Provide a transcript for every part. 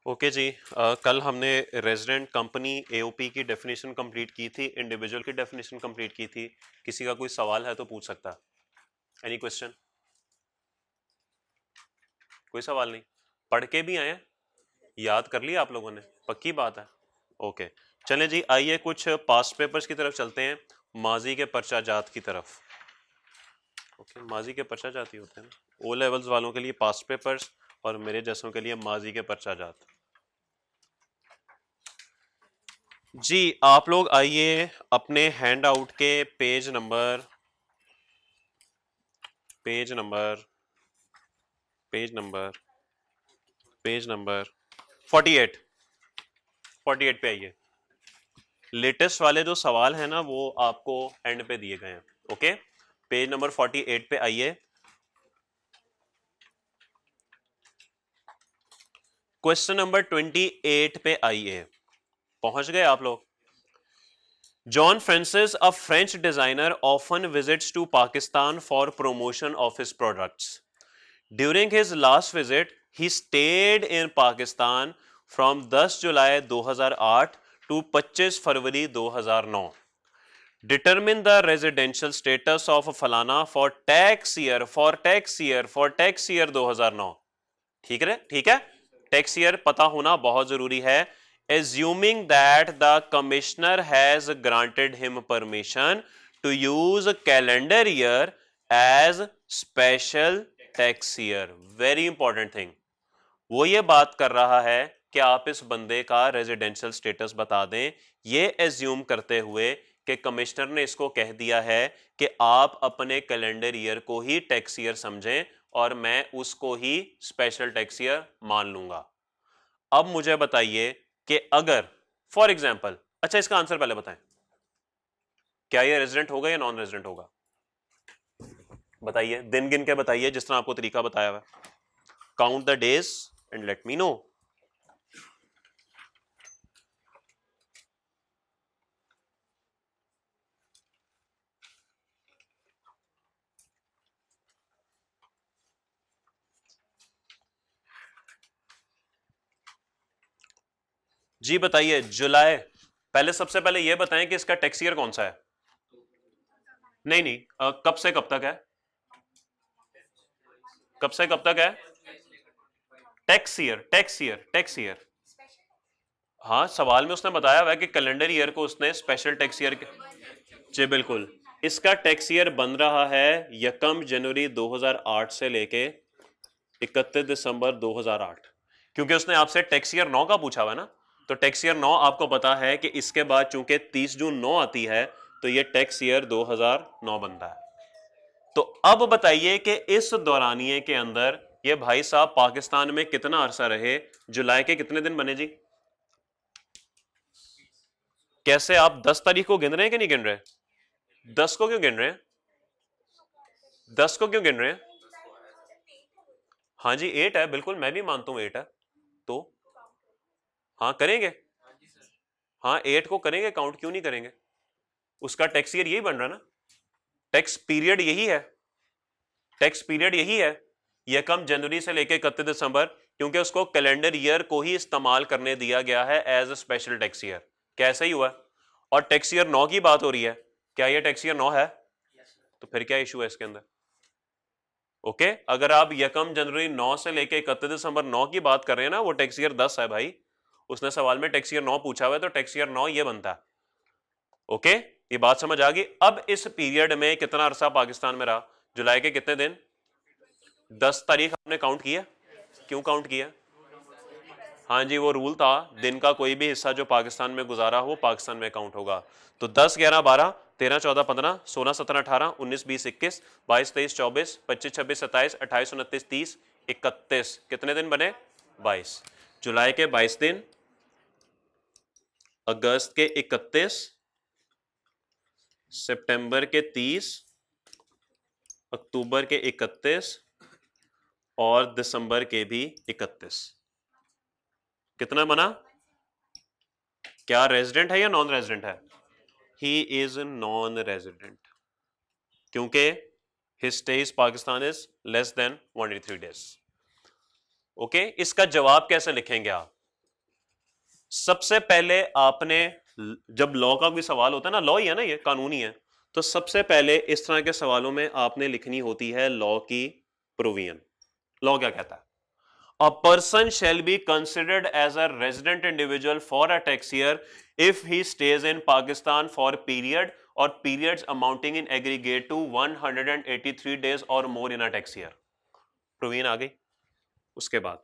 Okay जी। कल हमने resident company AOP की डेफिनेशन कंप्लीट की थी, इंडिविजुअल की डेफिनेशन कंप्लीट की थी। किसी का कोई सवाल है तो पूछ सकता है। Any question? कोई सवाल नहीं? पढ़ के भी आए हैं? याद कर लिया आप लोगों ने? पक्की बात है। ओके, चलें जी, आइए कुछ पास्ट पेपर्स की तरफ चलते हैं, माजी के पर्चा जात की तरफ। ओके, माजी के पर्चा जात ही होते हैं ना, ओ लेवल्स वालों के लिए पास्ट पेपर्स और मेरे जैसों के लिए माजी के पर्चा जात। जी आप लोग आइए अपने हैंड आउट के page number page number page number page number 48 48 पे आइए। लेटेस्ट वाले जो सवाल है ना वो आपको एंड पे दिए गए हैं। ओके, पेज नंबर 48 पे आइए। क्वेश्चन नंबर 28 पे आइए। पहुंच गए आप लोग? John Francis, a French designer, often visits to Pakistan for promotion of his products. During his last visit, he stayed in Pakistan from 10 July 2008 to 25 February 2009. Determine the residential status of फलाना for tax year 2009. ठीक है, tax year पता होना बहुत जरूरी है। Assuming that the commissioner has granted him permission to use calendar year as special tax year. Very important thing. वो ये बात कर रहा है कि आप इस बंदे का रेजिडेंशियल स्टेटस बता दें, ये एज्यूम करते हुए कि कमिश्नर ने इसको कह दिया है कि आप अपने कैलेंडर ईयर को ही टैक्स ईयर समझें और मैं उसको ही स्पेशल टैक्स ईयर मान लूंगा। अब मुझे बताइए कि अगर फॉर एग्जाम्पल, अच्छा इसका आंसर पहले बताएं, क्या ये रेजिडेंट होगा या नॉन रेजिडेंट होगा? बताइए, दिन गिन के बताइए जिस तरह आपको तरीका बताया हुआ। Count the days and let me know. जी बताइए, जुलाई। पहले सबसे पहले यह बताएं कि इसका टैक्स ईयर कौन सा है? नहीं नहीं, कब से कब तक है? कब से कब तक है? Tax year. हाँ, सवाल में उसने बताया हुआ है कि कैलेंडर ईयर को उसने स्पेशल टैक्स ईयर। जी बिल्कुल, इसका टैक्स ईयर बन रहा है 1 जनवरी 2008 से लेके 31 दिसंबर 2008, क्योंकि उसने आपसे टैक्स ईयर 9 का पूछा हुआ है ना। तो टैक्स ईयर 9 आपको पता है कि इसके बाद चूंकि 30 जून 9 आती है तो ये टैक्स ईयर 2009 बनता है। तो अब बताइए कि इस दौरानिए के अंदर ये भाई साहब पाकिस्तान में कितना अरसा रहे? जुलाई के कितने दिन बने जी? कैसे आप 10 तारीख को गिन रहे हैं कि नहीं गिन रहे? 10 को क्यों गिन रहे हैं? 10 को क्यों गिन रहे हैं? हाँ जी 8 है, बिल्कुल मैं भी मानता हूं 8 है। तो हाँ करेंगे, हाँ 8 को करेंगे काउंट, क्यों नहीं करेंगे? उसका टैक्स ईयर यही बन रहा ना, टैक्स पीरियड यही है, टैक्स पीरियड यही है, 1 जनवरी से लेकर 31 दिसंबर, क्योंकि उसको कैलेंडर ईयर को ही इस्तेमाल करने दिया गया है as a special tax year. कैसे ही हुआ? और टैक्स ईयर 9 की बात हो रही है, क्या ये टैक्स ईयर 9 है? तो फिर क्या इशू है इसके अंदर? ओके, अगर आप 1 जनवरी 9 से लेकर 31 दिसंबर 9 की बात कर रहे हैं ना, वो टैक्स ईयर 10 है भाई। उसने सवाल में टैक्स ईयर 9 पूछा हुआ है तो टैक्स ईयर 9 ये बनता है। ओके, ये बात समझ आ गई? अब इस पीरियड में कितना अरसा पाकिस्तान में रहा? जुलाई के कितने दिन? 10 तारीख आपने काउंट किया? क्यों काउंट किया? हाँ जी, वो रूल था, दिन का कोई भी हिस्सा जो पाकिस्तान में गुजारा हो वो पाकिस्तान में काउंट होगा। तो 10, 11, 12, 13, 14, 15, 16, 17, 18, 19, 20, 21, 22, 23, 24, 25, 26, 27, 28, 29, 30, 31, कितने दिन बने? 22। जुलाई के 22 दिन, अगस्त के 31, सितंबर के 30, अक्टूबर के 31 और दिसंबर के भी 31। कितना बना? क्या रेजिडेंट है या नॉन रेजिडेंट है? ही इज नॉन रेजिडेंट, क्योंकि his stay in Pakistan is less than 183 days। Okay, इसका जवाब कैसे लिखेंगे आप? सबसे पहले आपने, जब लॉ का कोई सवाल होता है ना, लॉ ही है ना, ये कानूनी है, तो सबसे पहले इस तरह के सवालों में आपने लिखनी होती है लॉ की प्रोविजन। लॉ क्या कहता है? A person shall be considered as a resident individual for a tax year if he stays in Pakistan for period or periods amounting in aggregate to 183 days or more in a tax year. Provision आ गई। उसके बाद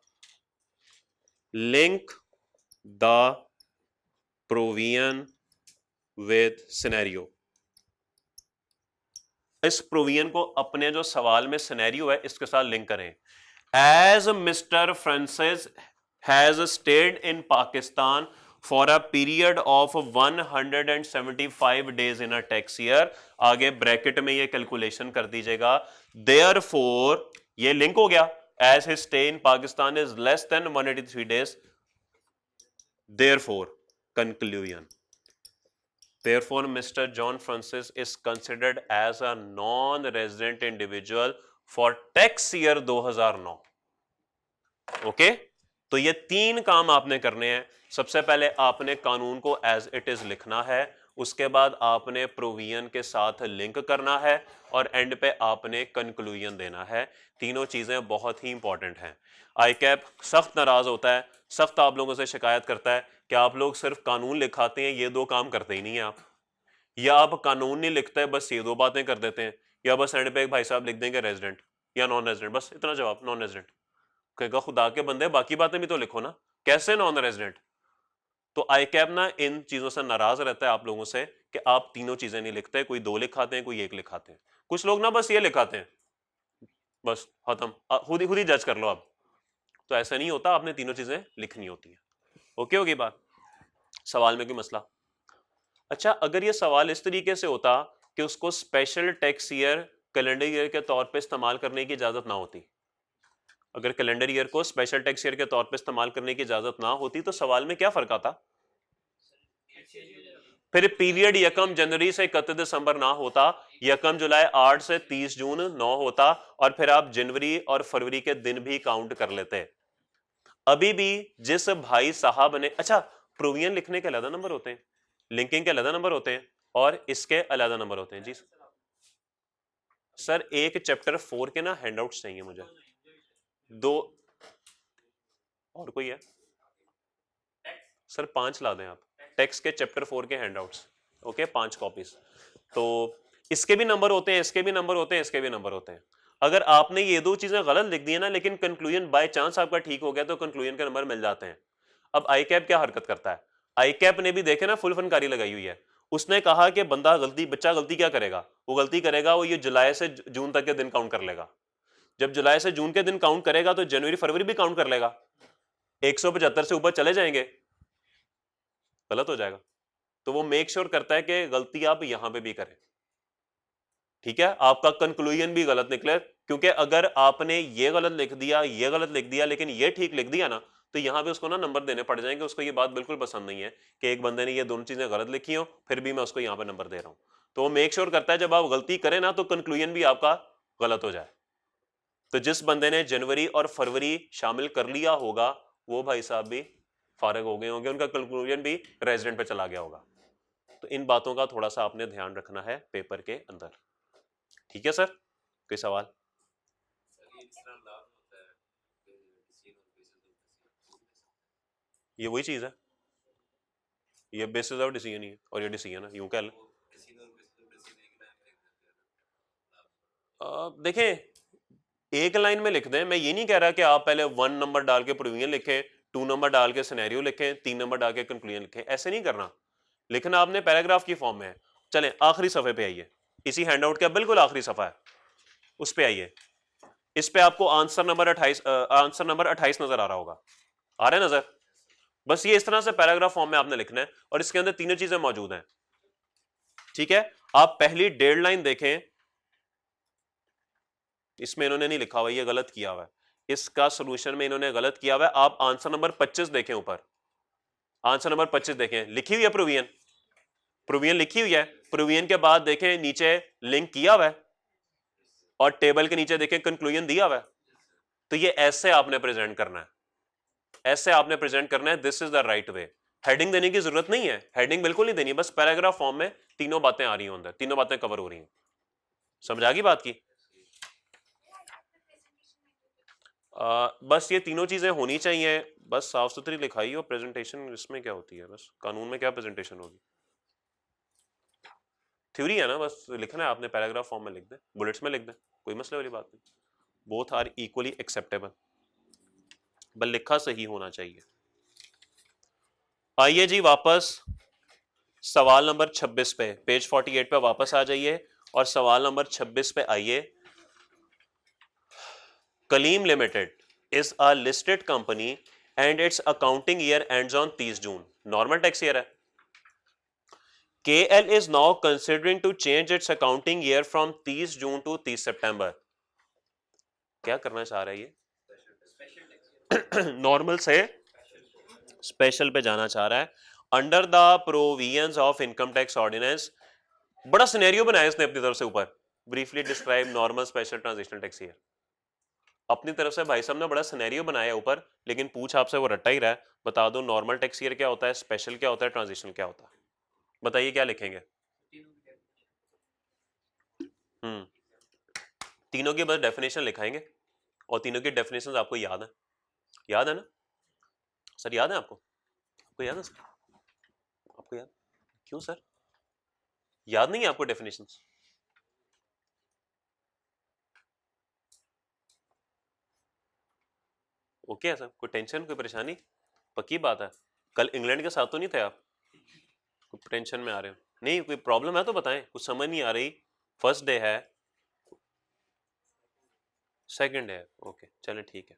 link the provision with scenario. इस provision को अपने जो सवाल में सिनेरियो है इसके साथ लिंक करें। As Mr. Francis has stayed in Pakistan for a period of 175 days in a tax year, आगे ब्रैकेट में ये कैलकुलेशन कर दीजिएगा। Therefore, ये लिंक हो गया, as his stay in Pakistan is less than 183 days. Therefore, conclusion. Therefore, Mr. John Francis is considered as a non-resident individual for tax year 2009. Okay तो ये तीन काम आपने करने हैं। सबसे पहले आपने कानून को एज इट इज लिखना है, उसके बाद आपने प्रोविजन के साथ लिंक करना है, और एंड पे आपने कंक्लूजन देना है। तीनों चीजें बहुत ही इंपॉर्टेंट हैं। आईकैप सख्त नाराज होता है, सख्त आप लोगों से शिकायत करता है कि आप लोग सिर्फ कानून लिखाते हैं, ये दो काम करते ही नहीं है आप, या आप कानून नहीं लिखते बस ये दो बातें कर देते हैं, या बस एंड पे एक भाई साहब लिख देंगे रेजिडेंट या नॉन रेजिडेंट, बस इतना जवाब, नॉन रेजिडेंट। कहेगा खुदा के बंदे बाकी बातें भी तो लिखो ना, कैसे नॉन रेजिडेंट? तो आईकैप ना इन चीजों से नाराज रहता है आप लोगों से कि आप तीनों चीजें नहीं लिखते, कोई दो लिखाते हैं, कोई एक लिखाते हैं, कुछ लोग ना बस ये लिखाते हैं, बस खत्म, खुद ही जज कर लो आप। तो ऐसा नहीं होता, आपने तीनों चीजें लिखनी होती है। ओके होगी बात? सवाल में कोई मसला? अच्छा, अगर ये सवाल इस तरीके से होता कि उसको special tax year calendar year के तौर पे इस्तेमाल करने की इजाजत ना होती, अगर कैलेंडर ईयर को स्पेशल टैक्स ईयर के तौर पे इस्तेमाल करने की इजाजत ना होती, तो सवाल में क्या फर्क आता? फिर पीरियड यकम जनवरी से 31 दिसंबर ना होता, यकम जुलाई 8 से 30 जून 9 होता, और फिर आप जनवरी और फरवरी के दिन भी काउंट कर लेते। अभी भी जिस भाई साहब ने, अच्छा प्रोविजन लिखने के अलग नंबर होते हैं, लिंकिंग के अलग नंबर होते हैं, और इसके अलग नंबर होते हैं। जी सर, एक चैप्टर 4 के ना हैंडआउट्स चाहिए मुझे, दो और कोई है सर? 5 ला दें आप, टेक्स्ट के चैप्टर 4 के हैंडआउट्स। Okay, 5 copies. तो इसके भी नंबर होते हैं, इसके भी नंबर होते हैं, इसके भी नंबर होते हैं। अगर आपने ये दो चीजें गलत लिख दी है ना, लेकिन कंक्लूजन बाय चांस आपका ठीक हो गया, तो कंक्लूजन के नंबर मिल जाते हैं। अब आईकैप क्या हरकत करता है? आईकैप ने भी देखे ना फुल फनकारी लगाई हुई है। उसने कहा कि बच्चा गलती क्या करेगा? वो गलती करेगा, वो ये जुलाई से जून तक के दिन काउंट कर लेगा। जब जुलाई से जून के दिन काउंट करेगा तो जनवरी फरवरी भी काउंट कर लेगा। 175 से ऊपर चले जाएंगे, गलत हो जाएगा। तो वो मेक श्योर करता है कि गलती आप यहां पे भी करें, ठीक है, आपका कंक्लूजन भी गलत निकले। क्योंकि अगर आपने ये गलत लिख दिया, ये गलत लिख दिया, लेकिन ये ठीक लिख दिया ना, तो यहां पे उसको ना नंबर देने पड़ जाएंगे। उसको ये बात बिल्कुल पसंद नहीं है कि एक बंदे ने ये दोनों चीजें गलत लिखी हो, फिर भी मैं उसको यहां पे नंबर दे रहा हूं। तो वो मेक श्योर करता है जब आप गलती करें ना, तो कंक्लूजन भी आपका गलत हो जाए। तो जिस बंदे ने जनवरी और फरवरी शामिल कर लिया होगा, वो भाई साहब भी फारिग हो गए होंगे, उनका कंक्लूजन भी रेजिडेंट पे चला गया होगा। तो इन बातों का थोड़ा सा आपने ध्यान रखना है पेपर के अंदर, ठीक है सर? कोई सवाल? ये वही चीज है, ये बेसिस ऑफ डिसीजन ही है, और ये डिसीजन है, यूं कह लें। देखें, एक लाइन में लिख दें। मैं ये नहीं कह रहा कि आप पहले 1 नंबर डाल के प्रोविजन लिखें, 2 नंबर डाल के सिनेरियो लिखें, 3 नंबर डाल के कंक्लूजन लिखें, ऐसे नहीं करना। लिखना आपने पैराग्राफ की फॉर्म में है। चलें आखिरी सफे पे आइए, इसी हैंडआउट का बिल्कुल आखिरी सफा है, उस पे आइए। इस पे आपको आंसर नंबर 28 नजर आ रहा होगा, आ रहा है नजर? बस ये इस तरह से पैराग्राफ फॉर्म में आपने लिखना है, और इसके अंदर तीनों चीजें मौजूद हैं, ठीक है? आप पहली डेडलाइन देखें, इसमें इन्होंने नहीं लिखा हुआ, ये गलत किया हुआ है, इसका सोल्यूशन में इन्होंने गलत किया हुआ है। आप आंसर नंबर 25 देखें, ऊपर आंसर नंबर 25 देखें, लिखी हुई है प्रोविजन, प्रोविजन लिखी हुई है। प्रोविजन के बाद देखें नीचे लिंक किया हुआ है, और टेबल के नीचे देखें कंक्लूजन दिया हुआ है। तो ये ऐसे आपने प्रेजेंट करना है, ऐसे आपने प्रेजेंट करना है, this is the right way. Heading देने की जरूरत नहीं है, हेडिंग बिल्कुल नहीं देनी है, बस पैराग्राफ फॉर्म में तीनों बातें आ रही हैं अंदर, तीनों बातें कवर हो रही हैं। समझ आ गई बात की? बस ये तीनों चीजें होनी चाहिए, बस साफ सुथरी लिखाई और प्रेजेंटेशन इसमें क्या होती है, बस कानून में क्या प्रेजेंटेशन होगी, थ्योरी है ना, बस लिखना है आपने, पैराग्राफ फॉर्म में लिख दें, बुलेट्स में लिख दें, कोई मसले वाली बात नहीं, बोथ आर इक्वली एक्सेप्टेबल, बस लिखा सही होना चाहिए। आइए जी वापस सवाल नंबर 26 पे, पेज 48 पे वापस आ जाइए और सवाल नंबर 26 पे आइए। Kaleem limited is a listed company and its accounting year ends on 30 June, normal tax year है। KL is now considering to change its accounting year from 30 June to 30 सितंबर। क्या करना चाह रहा है ये? नॉर्मल से स्पेशल पे जाना चाह रहा है under the provisions of income tax ordinance. बड़ा सिनेरियो बनाया इसने अपनी तरफ से ऊपर, briefly describe normal special transitional tax year. अपनी तरफ से भाई साहब ने बड़ा सिनेरियो बनाया ऊपर, लेकिन पूछ आपसे वो रट्टा ही रहा है। बता दो नॉर्मल टैक्स ईयर क्या होता है, स्पेशल क्या होता है, ट्रांजिशनल क्या होता है, बताइए क्या लिखेंगे? तीनों की बस डेफिनेशन लिखाएंगे और तीनों की डेफिनेशन आपको याद है, याद है ना सर? याद है आपको? आपको याद है सर? आपको याद? क्यों सर याद नहीं है आपको डेफिनेशंस? ओके है सर, कोई टेंशन कोई परेशानी? पक्की बात है, कल इंग्लैंड के साथ तो नहीं थे आप? कोई टेंशन में आ रहे हो? नहीं कोई प्रॉब्लम है तो बताएं, कुछ समझ नहीं आ रही। फर्स्ट डे है, सेकंड है, ओके चलें ठीक है।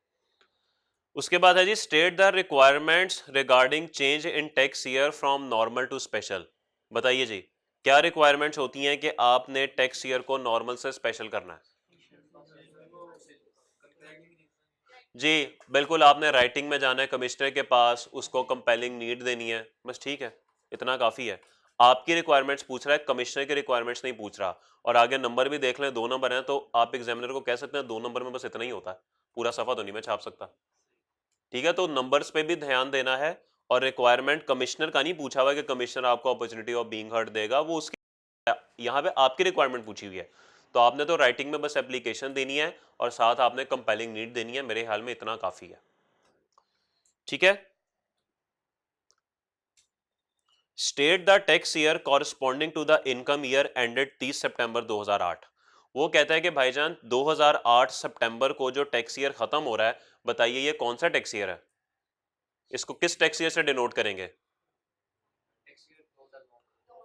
उसके बाद है जी state the requirements regarding change in tax year from normal to special. बताइए जी क्या रिक्वायरमेंट्स होती हैं कि आपने टैक्स ईयर को नॉर्मल से स्पेशल करना है? जी बिल्कुल, आपने राइटिंग में जाना है कमिश्नर के पास, उसको कंपेलिंग नीड देनी है, बस ठीक है, इतना काफी है। आपकी रिक्वायरमेंट्स पूछ रहा है, कमिश्नर की रिक्वायरमेंट्स नहीं पूछ रहा। और आगे नंबर भी देख लें, 2 नंबर हैं, तो आप एग्जामिनर को कह सकते हैं 2 नंबर में बस इतना ही होता है, पूरा सफा तो नहीं मैं छाप सकता। ठीक है, तो नंबर्स पे भी ध्यान देना है। और रिक्वायरमेंट कमिश्नर का नहीं पूछा हुआ कि कमिश्नर आपको अपॉर्चुनिटी ऑफ बीइंग हर्ड देगा, वो उसकी यहाँ पे आपकी रिक्वायरमेंट पूछी हुई है। तो आपने तो राइटिंग में बस एप्लीकेशन देनी है और साथ आपने कंपेलिंग नीड देनी है, मेरे ख्याल में इतना काफी है। ठीक है, state the tax year corresponding to the income year ended 30 September 2008। वो कहता है कि भाईजान 2008 सितंबर को जो टैक्स ईयर खत्म हो रहा है, बताइए ये कौन सा टैक्स ईयर है? इसको किस टैक्स ईयर से डिनोट करेंगे?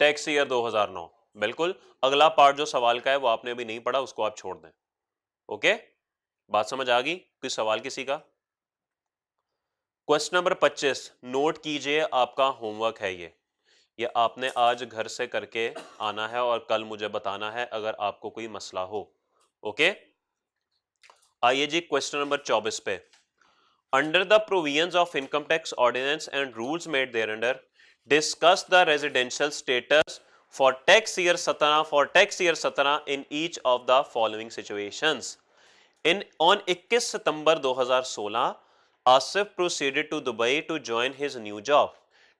Tax year 2009। बिल्कुल, अगला पार्ट जो सवाल का है वो आपने अभी नहीं पढ़ा, उसको आप छोड़ दें। ओके, बात समझ आ गई? कोई सवाल किसी का? क्वेश्चन नंबर 25 नोट कीजिए, आपका होमवर्क है ये आपने आज घर से करके आना है और कल मुझे बताना है अगर आपको कोई मसला हो। ओके, आइए जी क्वेश्चन नंबर 24 पे। Under the provisions of income tax ordinance and rules made thereunder, discuss the residential status for tax year 17 in each of the following situations. On 21 September 2016, Asif proceeded to Dubai to join his new job.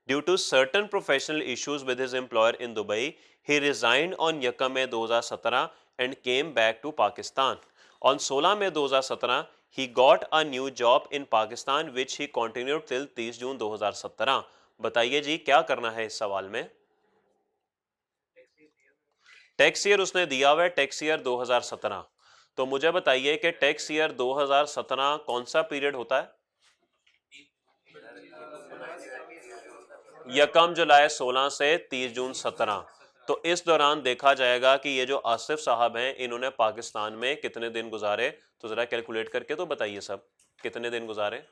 Due to certain professional issues with his employer in Dubai, he resigned on 1 May 2017 and came back to Pakistan. On 16 May 2017, he got a new job in Pakistan which he continued till 30 जून 2017। बताइए जी क्या करना है इस सवाल में? Tax year उसने दिया हुआ है टैक्स ईयर 2017, तो मुझे बताइए कि टैक्स ईयर 2017 कौन सा पीरियड होता है? 1 जुलाई 16 से 30 जून 17। तो इस दौरान देखा जाएगा कि ये जो आसिफ साहब हैं इन्होंने पाकिस्तान में कितने दिन गुजारे, तो जरा कैलकुलेट करके तो बताइए सब, कितने दिन गुजारे?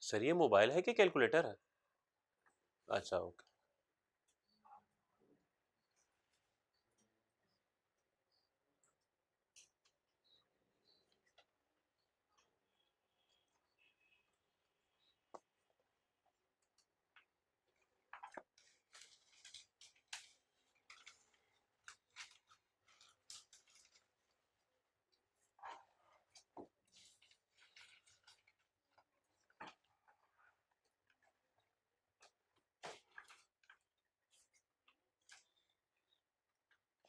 सर ये मोबाइल है कि कैलकुलेटर है? अच्छा ओके।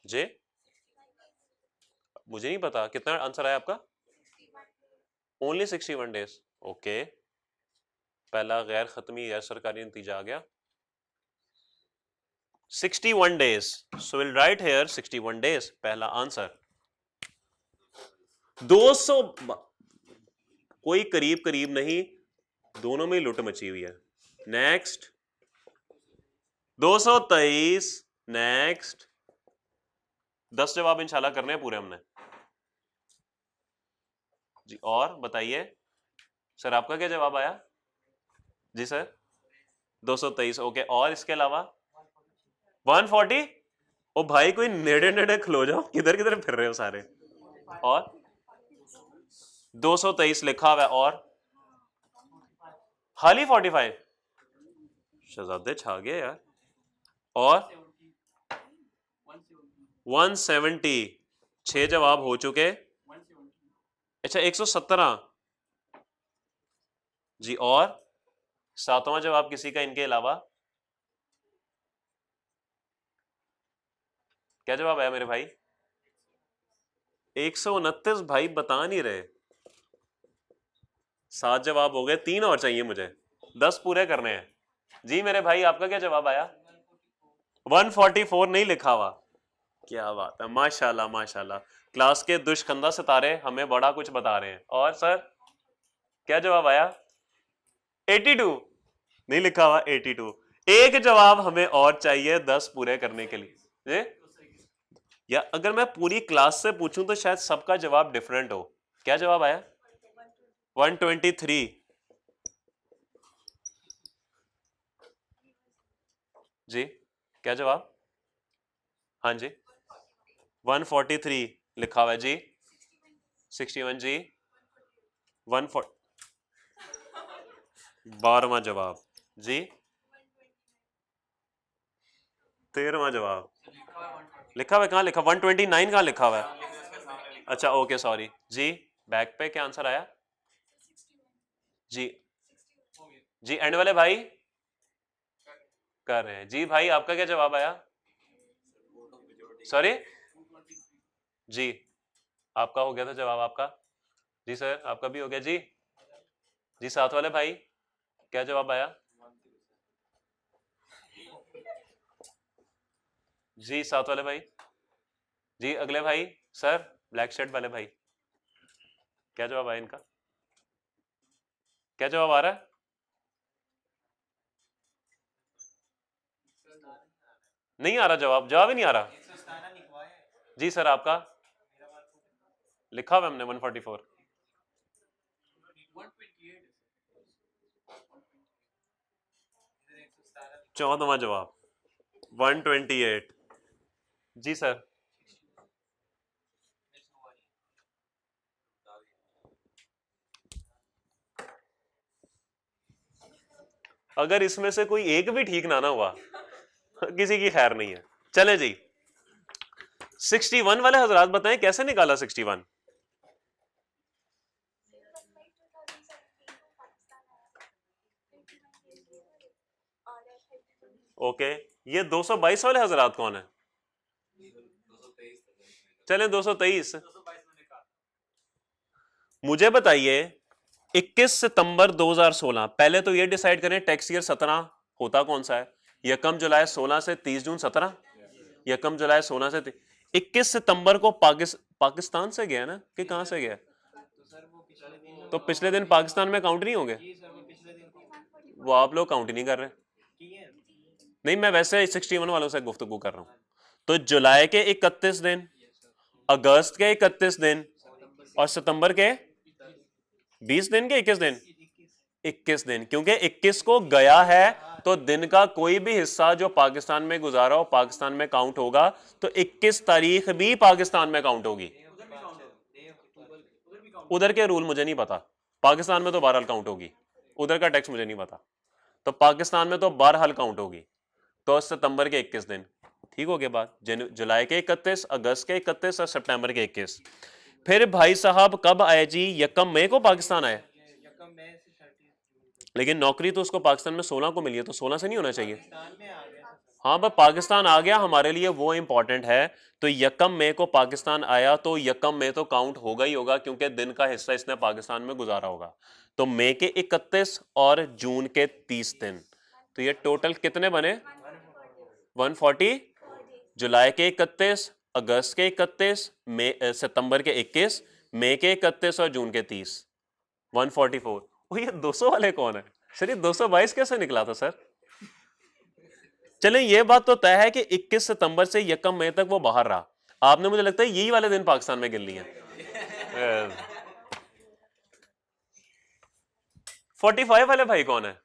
जे मुझे नहीं पता कितना आंसर आया आपका। Only 61 days. ओके, पहला गैर खत्मी गैर सरकारी नतीजा आ गया 61 days. So we'll write here 61 days. पहला आंसर 200 कोई करीब करीब नहीं, दोनों में लुट मची हुई है। नेक्स्ट 223। नेक्स्ट 10 जवाब इंशाल्लाह करने हैं पूरे हमने जी। और बताइए सर आपका क्या जवाब आया जी सर? 223। ओके, और इसके अलावा 140। ओ भाई कोई नेड़े नेड़े खलो जाओ, किधर किधर फिर रहे हो सारे। और 223 लिखा हुआ है, और हाली 45। शहजादे छा गए यार। और 170 6 जवाब हो चुके। अच्छा 117 जी। और 7वां जवाब किसी का इनके अलावा? क्या जवाब आया मेरे भाई? 129 भाई बता नहीं रहे। 7 जवाब हो गए, 3 और चाहिए मुझे, 10 पूरे करने हैं जी। मेरे भाई आपका क्या जवाब आया? 144 नहीं लिखा हुआ। क्या बात है, माशाल्लाह माशाल्लाह। क्लास के दुष्कंदा सितारे हमें बड़ा कुछ बता रहे हैं। और सर क्या जवाब आया? 82 नहीं लिखा हुआ। 82। एक जवाब हमें और चाहिए 10 पूरे करने के लिए। या अगर मैं पूरी क्लास से पूछूं तो शायद सबका जवाब डिफरेंट हो। क्या जवाब आया? 123 जी। क्या जवाब? हाँ जी 143 लिखा हुआ है जी। 61 जी। 140 12वां जवाब जी। 13वां जवाब लिखा हुआ है। कहाँ लिखा? 129 कहाँ लिखा हुआ है? अच्छा ओके सॉरी जी। बैक पे क्या आंसर आया जी? जी एंड वाले भाई कर रहे हैं जी। भाई आपका क्या जवाब आया? सॉरी जी, आपका हो गया था जवाब आपका जी। सर आपका भी हो गया जी। जी 7 वाले भाई क्या जवाब आया जी? 7 वाले भाई जी। अगले भाई सर ब्लैक शर्ट वाले भाई क्या जवाब आया इनका? क्या जवाब आ रहा है? नहीं आ रहा जवाब, जवाब ही नहीं आ रहा जी। सर आपका लिखा हुआ हमने 144। 14वां जवाब 128 जी। सर अगर इसमें से कोई एक भी ठीक ना हुआ किसी की खैर नहीं है। चले जी 61 वाले हजरात बताएं कैसे निकाला 61? ओके, ये 222 वाले हजरात कौन है? चले 223। मुझे बताइए 21 सितंबर 2016, पहले तो ये डिसाइड करें टैक्स ईयर 17 होता कौन सा है? यकम जुलाई 16 से 30 जून 17। यकम जुलाई 16 से 21 सितंबर को पाकिस्तान से गया ना कि कहां से गया? तो पिछले दिन पाकिस्तान में काउंट नहीं होंगे? वो आप लोग काउंट नहीं कर रहे। नहीं मैं वैसे 61 वालों से गुफ्तगू कर रहा हूं। तो जुलाई के 31 दिन, अगस्त के 31 दिन और सितंबर के 20 दिन के 21 दिन? 21 दिन, क्योंकि 21 को गया है तो दिन का कोई भी हिस्सा जो पाकिस्तान में गुजारा हो पाकिस्तान में काउंट होगा। तो 21 तारीख भी पाकिस्तान में काउंट होगी। उधर के रूल मुझे नहीं पता, पाकिस्तान में तो बहरहाल काउंट होगी, उधर का टैक्स मुझे नहीं पता। तो पाकिस्तान में तो बहरहाल काउंट होगी। तो सितंबर के 21 दिन ठीक हो गया बात। जुलाई के 31, अगस्त के 31 और सितंबर के 21। फिर भाई साहब कब आए जी? यकम मई को पाकिस्तान आए, लेकिन नौकरी तो उसको पाकिस्तान में 16 को मिली है, तो 16 से नहीं होना चाहिए। हाँ बस पाकिस्तान आ गया हमारे लिए वो इंपॉर्टेंट है। तो यकम मई को पाकिस्तान आया तो यकम मई तो काउंट होगा ही होगा क्योंकि दिन का हिस्सा इसने पाकिस्तान में गुजारा होगा। तो मई के 31 और जून के 30 दिन, तो ये टोटल कितने बने? 140। जुलाई के 31, अगस्त के 31, सितंबर के 21, मई के 31 और जून के 30, 144। वो ये 200 वाले कौन है सर? ये 222 कैसे निकला था सर? चलें ये बात तो तय है कि 21 सितंबर से यकम मई तक वो बाहर रहा। आपने मुझे लगता है यही वाले दिन पाकिस्तान में गिन लिए। 45 वाले भाई कौन है?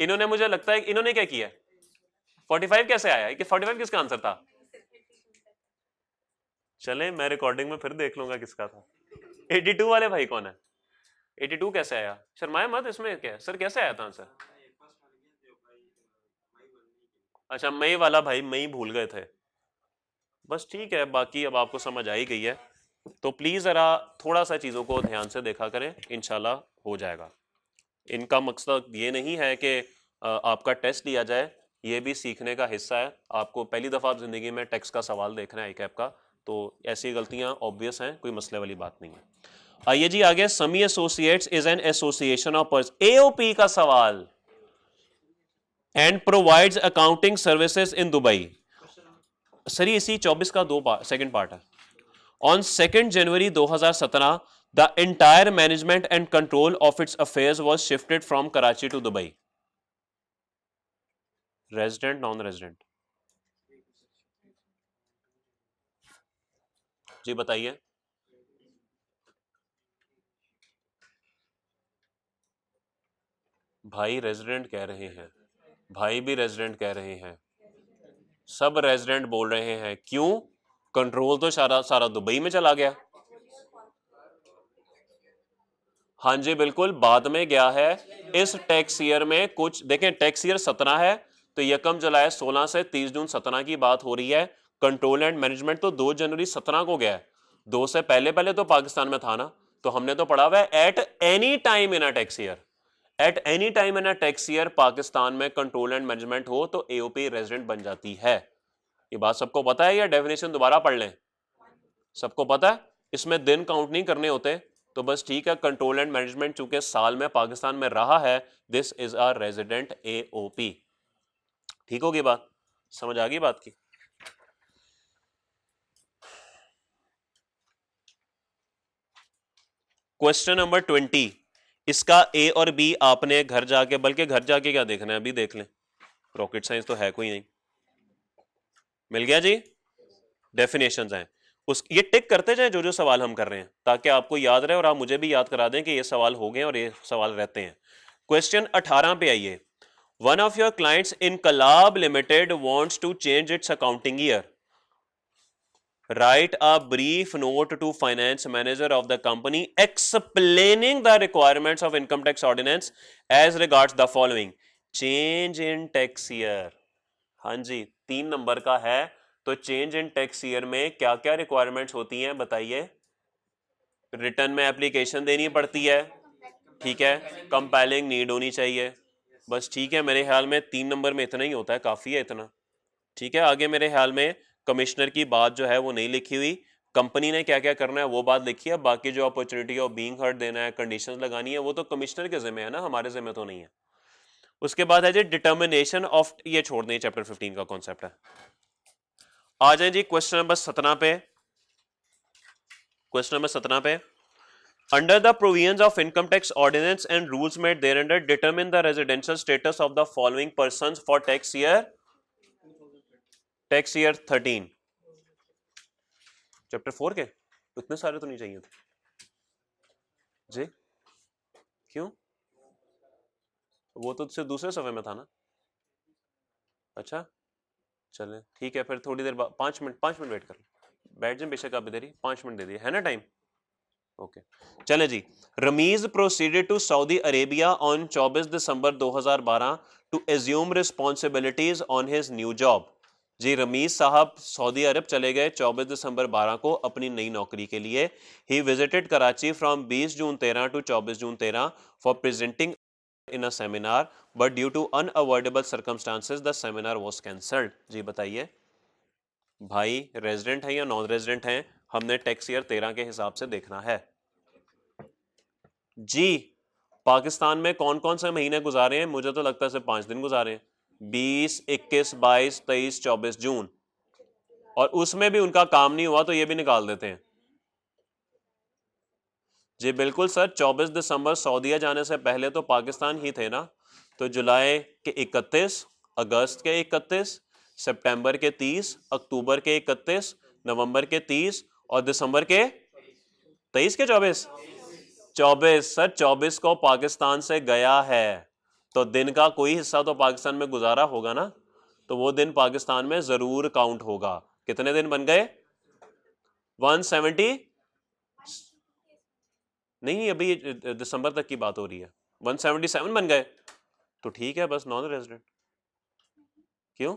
इन्होंने, मुझे लगता है इन्होंने क्या किया? 45 कैसे आया कि 45 किसका आंसर था? चलें मैं रिकॉर्डिंग में फिर देख लूंगा किसका था। 82 वाले भाई कौन है? 82 कैसे आया? शर्माए मत, इसमें क्या है सर, कैसे आया था आंसर? अच्छा मई वाला भाई मई भूल गए थे। बस ठीक है, बाकी अब आपको समझ आ ही गई है। तो प्लीज जरा थोड़ा सा चीजों को ध्यान से देखा करें, इंशाल्लाह हो जाएगा। इनका मकसद ये नहीं है कि आपका टेस्ट लिया जाए, ये भी सीखने का हिस्सा है। आपको पहली दफा जिंदगी में टेक्स्ट का सवाल देखना है आईकैप का, तो ऐसी गलतियां ऑब्वियस हैं, कोई मसले वाली बात नहीं है। आइए जी आगे। Sami Associates is an association of person, AOP का सवाल, and provides accounting services in Dubai. Sir इसी 24 का सेकंड पार्ट है। On 2 January 2017 the entire management and control of its affairs was shifted from Karachi to Dubai. Resident non resident जी बताइए। भाई resident कह रहे हैं, भाई भी रेजिडेंट कह रहे हैं, सब रेजिडेंट बोल रहे हैं। क्यों? कंट्रोल तो सारा सारा दुबई में चला गया। हाँ जी बिल्कुल, बाद में गया है। इस टैक्स ईयर में कुछ देखें, टैक्स ईयर 17 है, तो यकम जुलाई 16 से 30 जून 17 की बात हो रही है। कंट्रोल एंड मैनेजमेंट तो 2 जनवरी 17 को गया है। 2 से पहले पहले तो पाकिस्तान में था ना। तो हमने तो पढ़ा हुआ है at any time in a tax year, at any time in a tax year Pakistan में कंट्रोल एंड मैनेजमेंट हो तो एओपी रेजिडेंट बन जाती है। ये बात सबको पता है या डेफिनेशन दोबारा पढ़ लें? सबको पता है, इसमें दिन काउंट नहीं करने होते। तो बस ठीक है, कंट्रोल एंड मैनेजमेंट चूंकि साल में पाकिस्तान में रहा है, this is a resident AOP. ठीक होगी बात, समझ आ गई बात की? क्वेश्चन नंबर 20, इसका ए और बी आपने घर जाके, बल्कि घर जाके क्या देखना है अभी देख लें, रॉकेट साइंस तो है कोई नहीं। मिल गया जी? डेफिनेशंस हैं, उस ये टिक करते जाएं जो जो सवाल हम कर रहे हैं, ताकि आपको याद रहे और आप मुझे भी याद करा दें कि ये सवाल हो गए और ये सवाल रहते हैं। क्वेश्चन 18 पे आइए। One of your clients in Kalab limited wants to change its accounting year. Write a brief note to finance manager of the company explaining the requirements of income tax ordinance as regards the following. Change in tax year. हाँ जी 3 number का है। तो change in tax year में क्या क्या requirements होती हैं बताइए? रिटर्न में एप्लीकेशन देनी पड़ती है, ठीक है, कंपाइलिंग नीड होनी चाहिए। बस ठीक है, मेरे ख्याल में 3 नंबर में इतना ही होता है, काफ़ी है इतना। ठीक है, आगे मेरे ख्याल में कमिश्नर की बात जो है वो नहीं लिखी हुई, कंपनी ने क्या क्या करना है वो बात लिखी है। बाकी जो अपॉर्चुनिटी ऑफ बीइंग हर्ड देना है, कंडीशंस लगानी है, वो तो कमिश्नर के जिम्मे है ना, हमारे जिम्मे तो नहीं है। उसके बाद है जी डिटर्मिनेशन ऑफ, ये छोड़ दें, चैप्टर 15 का कॉन्सेप्ट है। आ जाए जी क्वेश्चन नंबर 17 पे। क्वेश्चन नंबर 17 पे, under the provisions of income tax ordinance and rules made thereunder determine the residential status of the following persons for tax year 13। Chapter 4 के इतने सारे तो नहीं चाहिए थे जी, क्यों? वो तो सिर्फ दूसरे सफे में था ना। अच्छा चले ठीक है, फिर थोड़ी देर बाद 5 मिनट वेट कर, बैठ जाए बेशक आप इधर ही, 5 मिनट दे दिए है ना टाइम। ओके चले जी। Rameez proceeded to Saudi Arabia on 24 December 2012 to assume responsibilities on his new job. जी रमीज साहब सऊदी अरब चले गए 24 दिसंबर 12 को अपनी नई नौकरी के लिए। He visited Karachi from 20 June 13 to 24 June 13 for presenting in a seminar but due to unavoidable circumstances the seminar was cancelled। जी बताइए भाई, रेजिडेंट है या नॉन रेजिडेंट है, हमने टैक्स ईयर 13 के हिसाब से देखना है। जी पाकिस्तान में कौन कौन से महीने गुजारे हैं? मुझे तो लगता है सिर्फ 5 दिन गुजारे हैं, 20, 21, 22, 23, 24 जून, और उसमें भी उनका काम नहीं हुआ तो ये भी निकाल देते हैं। जी बिल्कुल सर, 24 दिसंबर सऊदीया जाने से पहले तो पाकिस्तान ही थे ना, तो जुलाई के 31, अगस्त के 31, सितंबर के 30, अक्टूबर के 31, नवंबर के 30 और दिसंबर के 23 के 24। 24 सर, 24 को पाकिस्तान से गया है तो दिन का कोई हिस्सा तो पाकिस्तान में गुजारा होगा ना, तो वो दिन पाकिस्तान में जरूर काउंट होगा। कितने दिन बन गए? 170 नहीं, अभी दिसंबर तक की बात हो रही है, 177 बन गए तो ठीक है, बस नॉन रेजिडेंट। क्यों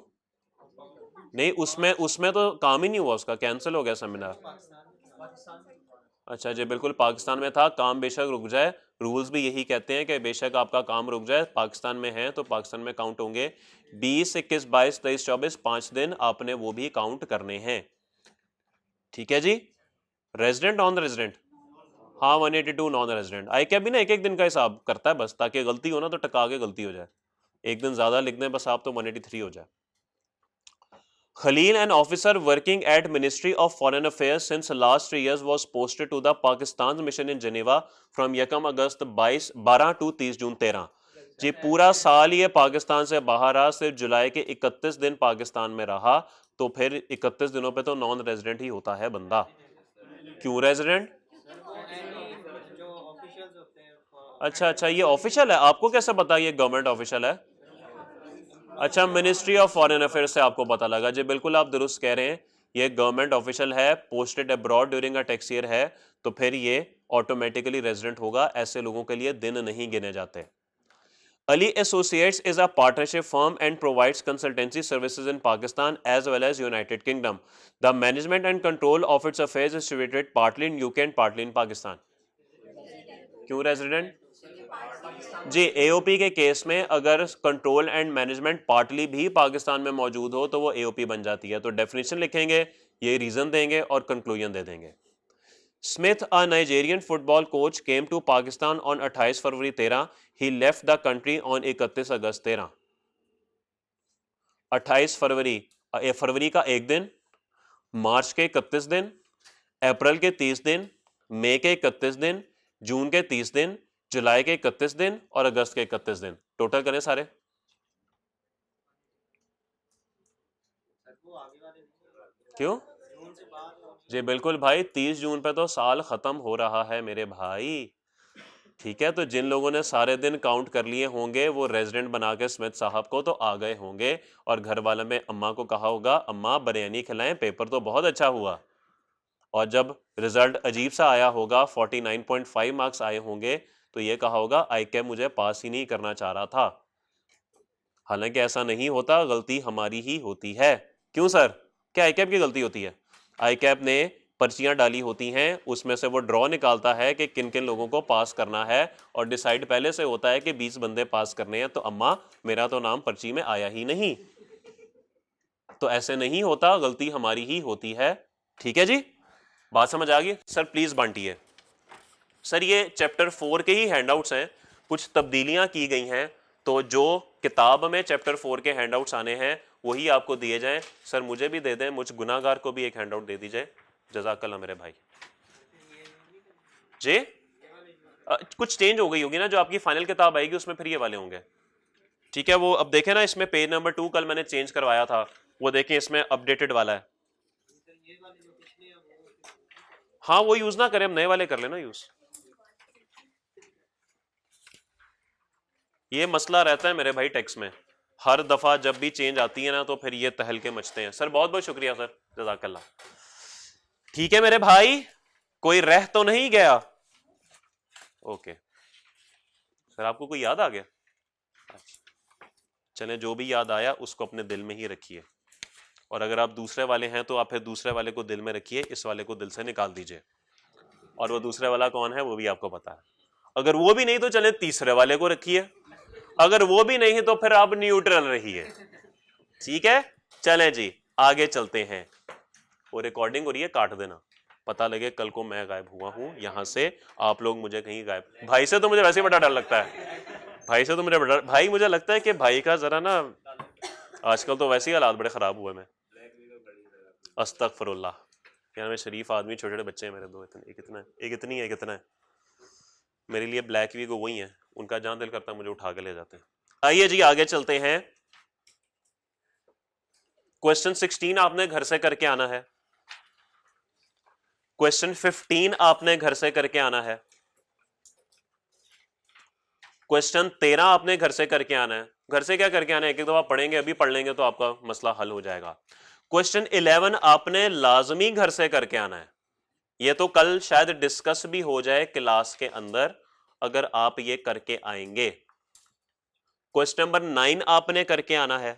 नहीं? उसमें तो काम ही नहीं हुआ, उसका कैंसिल हो गया सेमिनार। अच्छा जी बिल्कुल, पाकिस्तान में था, काम बेशक रुक जाए, रूल्स भी यही कहते हैं कि बेशक आपका काम रुक जाए, पाकिस्तान में है तो पाकिस्तान में काउंट होंगे। 20, 21, 22, 23, 24 5 दिन आपने वो भी काउंट करने हैं। ठीक है जी, रेजिडेंट नॉन रेजिडेंट? हाँ 182 नॉन रेजिडेंट। आई कैप भी ना एक एक दिन का हिसाब करता है बस, ताकि गलती हो ना तो टका के गलती हो जाए, एक दिन ज्यादा लिख दें बस आप तो 183 हो जाए। Khalil, an officer working at Ministry of Foreign Affairs since last 3 years, was posted to the Pakistan's mission in Geneva from 1 August 12 to 30 जून 13। जी पूरा साल ये पाकिस्तान से बाहर रहा, सिर्फ जुलाई के 31 दिन पाकिस्तान में रहा, तो फिर 31 दिनों पे तो नॉन रेजिडेंट ही होता है बंदा। क्यों रेजिडेंट? अच्छा अच्छा, ये ऑफिशियल है, आपको कैसे पता ये गवर्नमेंट ऑफिशियल है? अच्छा, मिनिस्ट्री ऑफ फॉरेन अफेयर्स से आपको पता लगा। जी बिल्कुल आप दुरुस्त कह रहे हैं, ये गवर्नमेंट ऑफिशियल है, posted abroad during a tax year है, तो फिर ये ऑटोमेटिकली रेजिडेंट होगा, ऐसे लोगों के लिए दिन नहीं गिने जाते। Ali Associates is a partnership firm and provides consultancy services in Pakistan as well as United Kingdom. The management and control of its affairs is situated partly in UK and partly in Pakistan. क्यों resident? जी AOP के case में अगर control and management partly भी पाकिस्तान में मौजूद हो तो वो एओपी बन जाती है। तो डेफिनेशन लिखेंगे, ये रीजन देंगे और कंक्लूजन दे देंगे। Smith, a Nigerian football coach, came to Pakistan on 28 February 13। He left the country on 31 August 13। 28 February, फरवरी का एक दिन, मार्च के 31 दिन, अप्रैल के 30 दिन, मई के 31 दिन, जून के 30 दिन, जुलाई के 31 दिन और अगस्त के 31 दिन। टोटल करें सारे। क्यों? जी बिल्कुल भाई, 30 जून पे तो साल खत्म हो रहा है मेरे भाई। ठीक है, तो जिन लोगों ने सारे दिन काउंट कर लिए होंगे वो रेजिडेंट बना के स्मिथ साहब को तो आ गए होंगे, और घर वाले में अम्मा को कहा होगा अम्मा बिरयानी खिलाएं, पेपर तो बहुत अच्छा हुआ, और जब रिजल्ट अजीब सा आया होगा, 49.5 मार्क्स आए होंगे, तो ये कहा होगा आई कैप मुझे पास ही नहीं करना चाह रहा था। हालांकि ऐसा नहीं होता, गलती हमारी ही होती है। क्यों सर, क्या आई कैप की गलती होती है? आई कैप ने पर्चियां डाली होती हैं, उसमें से वो ड्रॉ निकालता है कि किन किन लोगों को पास करना है, और डिसाइड पहले से होता है कि 20 बंदे पास करने हैं, तो अम्मा मेरा तो नाम पर्ची में आया ही नहीं। तो ऐसे नहीं होता, गलती हमारी ही होती है। ठीक है जी, बात समझ आ गई? सर प्लीज बांटिए। सर ये चैप्टर 4 के ही हैंडआउट्स हैं, कुछ तब्दीलियां की गई हैं, तो जो किताब में चैप्टर 4 के हैंडआउट्स आने हैं वही आपको दिए जाएं। सर मुझे भी दे दें, मुझ गुनाहगार को भी एक हैंडआउट दे दीजिए, जज़ाकल्लाह मेरे भाई। जी कुछ चेंज हो गई होगी ना, जो आपकी फाइनल किताब आएगी उसमें फिर ये वाले होंगे। ठीक है, वो अब देखें ना, इसमें पेज नंबर 2 कल मैंने चेंज करवाया था, वो देखें इसमें अपडेटेड वाला है। हाँ वो यूज ना करें, हम नए वाले कर लेना यूज। ये मसला रहता है मेरे भाई टेक्स्ट में, हर दफा जब भी चेंज आती है ना तो फिर ये तहलके मचते हैं। सर बहुत बहुत शुक्रिया सर, जज़ाकल्लाह। ठीक है मेरे भाई, कोई रह तो नहीं गया? ओके सर, आपको कोई याद आ गया? चलें, जो भी याद आया उसको अपने दिल में ही रखिए, और अगर आप दूसरे वाले हैं तो आप फिर दूसरे वाले को दिल में रखिए, इस वाले को दिल से निकाल दीजिए, और वो दूसरे वाला कौन है वो भी आपको पता है। अगर वो भी नहीं तो चले तीसरे वाले को रखिए, अगर वो भी नहीं तो फिर आप न्यूट्रल रहिए, ठीक है। चलें जी आगे चलते हैं। वो रिकॉर्डिंग हो रही है, काट देना, पता लगे कल को मैं गायब हुआ हूं यहां से, आप लोग मुझे कहीं गायब। भाई से तो मुझे वैसे ही बड़ा डर लगता है, भाई से तो मुझे बड़ा, भाई मुझे लगता है कि भाई का जरा ना आजकल तो वैसे ही हालात बड़े खराब हुए। मैं अस्तगफिरुल्लाह, यार मैं शरीफ आदमी, छोटे छोटे बच्चे हैं मेरे दो, इतने एक इतना है, एक इतनी है, एक इतना है। मेरे लिए ब्लैक वी को वही है, उनका जहां दिल करता है मुझे उठा के ले जाते हैं। आइए जी आगे चलते हैं। क्वेश्चन 16 आपने घर से करके आना है, क्वेश्चन 15 आपने घर से करके आना है, क्वेश्चन 13 आपने घर से करके आना है। घर से क्या करके आना है, एक एक दफा पढ़ेंगे, अभी पढ़ लेंगे तो आपका मसला हल हो जाएगा। क्वेश्चन 11 आपने लाजमी घर से करके आना है, ये तो कल शायद डिस्कस भी हो जाए क्लास के अंदर अगर आप ये करके आएंगे। क्वेश्चन नंबर 9 आपने करके आना है,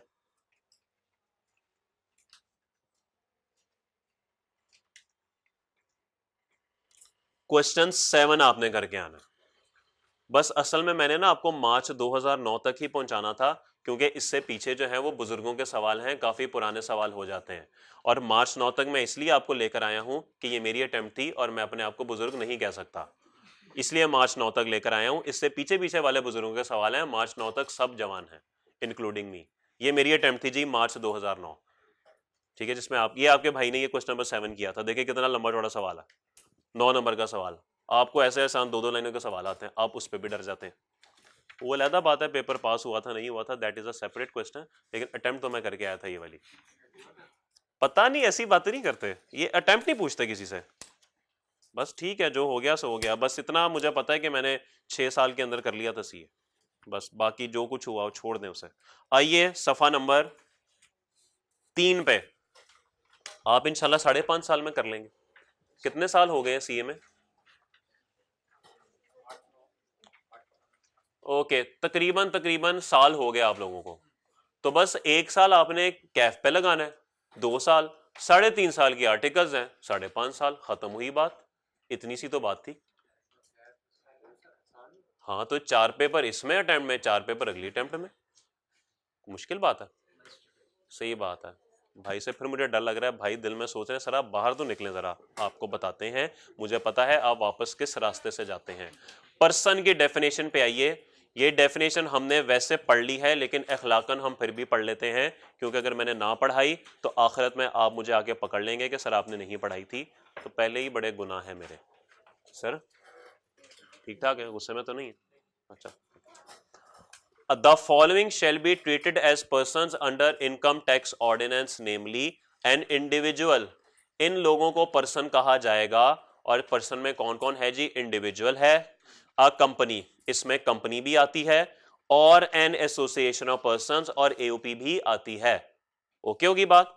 क्वेश्चन 7 आपने करके आना है। बस असल में मैंने ना आपको मार्च 2009 तक ही पहुंचाना था, क्योंकि इससे पीछे जो है वो बुजुर्गों के सवाल हैं, काफी पुराने सवाल हो जाते हैं। और मार्च 9 तक मैं इसलिए आपको लेकर आया हूं कि ये मेरी अटेम्प्ट थी और मैं अपने आप को बुजुर्ग नहीं कह सकता, इसलिए मार्च 9 तक लेकर आया हूं। इससे पीछे पीछे वाले बुजुर्गों के सवाल हैं, मार्च 9 तक सब जवान हैं इंक्लूडिंग मी। ये मेरी अटेम्प्ट थी जी मार्च 2009, ठीक है, जिसमें आप ये आपके भाई ने ये क्वेश्चन नंबर 7 किया था। देखिए कितना लंबा चौड़ा सवाल है, 9 नंबर का सवाल। आपको ऐसे आसान दो लाइनों के सवाल आते हैं, आप उस पर भी डर जाते हैं। वो अलहदा बात है, पेपर पास हुआ था नहीं हुआ था, that is a separate question, लेकिन अटेम्प्ट तो मैं करके आया था ये वाली। पता नहीं ऐसी बातें नहीं करते, ये अटेम्प्ट नहीं पूछते किसी से, बस ठीक है जो हो गया सो हो गया। बस इतना मुझे पता है कि मैंने 6 साल के अंदर कर लिया था सीए, बस बाकी जो कुछ हुआ वो छोड़ दें उसे। आइए सफा नंबर 3 पे, आप इंशाल्लाह 5.5 साल में कर लेंगे। कितने साल हो गए सीए में? ओके, तकरीबन तकरीबन साल हो गया आप लोगों को। तो बस 1 साल आपने कैफ पे लगाना है, 2 साल, 3.5 साल की आर्टिकल्स हैं, 5.5 साल, खत्म हुई बात। इतनी सी तो बात थी। हाँ तो 4 पेपर इसमें अटेम्प्ट में, 4 पेपर अगली अटेम्प्ट में, मुश्किल बात है? सही बात है। भाई से फिर मुझे डर लग रहा है, भाई दिल में सोच रहे हैं सर आप बाहर तो निकलें जरा, आपको बताते हैं, मुझे पता है आप वापस किस रास्ते से जाते हैं। पर्सन की डेफिनेशन पे आइए। ये डेफिनेशन हमने वैसे पढ़ ली है, लेकिन अखलाकन हम फिर भी पढ़ लेते हैं, क्योंकि अगर मैंने ना पढ़ाई तो आखिरत में आप मुझे आके पकड़ लेंगे कि सर आपने नहीं पढ़ाई थी, तो पहले ही बड़े गुनाह है मेरे। सर ठीक ठाक है, गुस्से में तो नहीं है? अच्छा। The following shall be treated as persons under income tax ordinance, namely an individual. इन लोगों को पर्सन कहा जाएगा, और पर्सन में कौन कौन है जी? इंडिविजुअल है, अ कंपनी, इसमें कंपनी भी आती है, और एन एसोसिएशन ऑफ पर्संस और एओपी भी आती है। ओके होगी बात?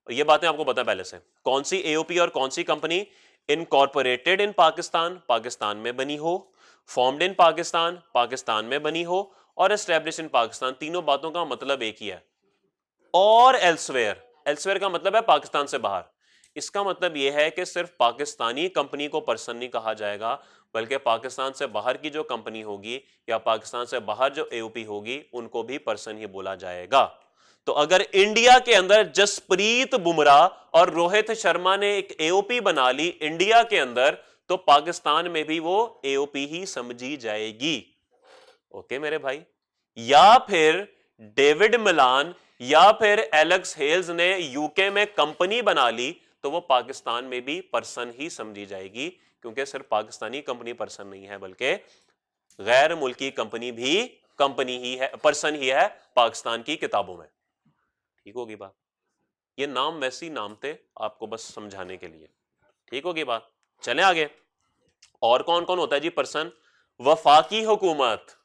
ये बातें आपको पता है पहले से। कौन सी एओपी और कौन सी company? Incorporated in Pakistan, Pakistan में बनी हो, फॉर्म्ड इन पाकिस्तान, पाकिस्तान में बनी हो, और एस्टेब्लिश इन पाकिस्तान। तीनों बातों का मतलब एक ही है। और एल्सवेयर, एल्सवेयर का मतलब है पाकिस्तान से बाहर। इसका मतलब यह है कि सिर्फ पाकिस्तानी कंपनी को पर्सन नहीं कहा जाएगा, बल्कि पाकिस्तान से बाहर की जो कंपनी होगी या पाकिस्तान से बाहर जो एओपी होगी उनको भी पर्सन ही बोला जाएगा। तो अगर इंडिया के अंदर जसप्रीत बुमराह और रोहित शर्मा ने एक एओपी बना ली इंडिया के अंदर, तो पाकिस्तान में भी वो एओपी ही समझी जाएगी। ओके मेरे भाई? या फिर डेविड मिलान या फिर एलेक्स हेल्स ने यूके में कंपनी बना ली, तो वो पाकिस्तान में भी पर्सन ही समझी जाएगी, क्योंकि सिर्फ पाकिस्तानी कंपनी पर्सन नहीं है, बल्कि गैर मुल्की कंपनी भी कंपनी ही है, पर्सन ही है पाकिस्तान की किताबों में। ठीक होगी बात? ये नाम वैसी नाम थे आपको बस समझाने के लिए। ठीक होगी बात? चलें आगे। और कौन कौन होता है जी पर्सन? वफाकी हुकूमत।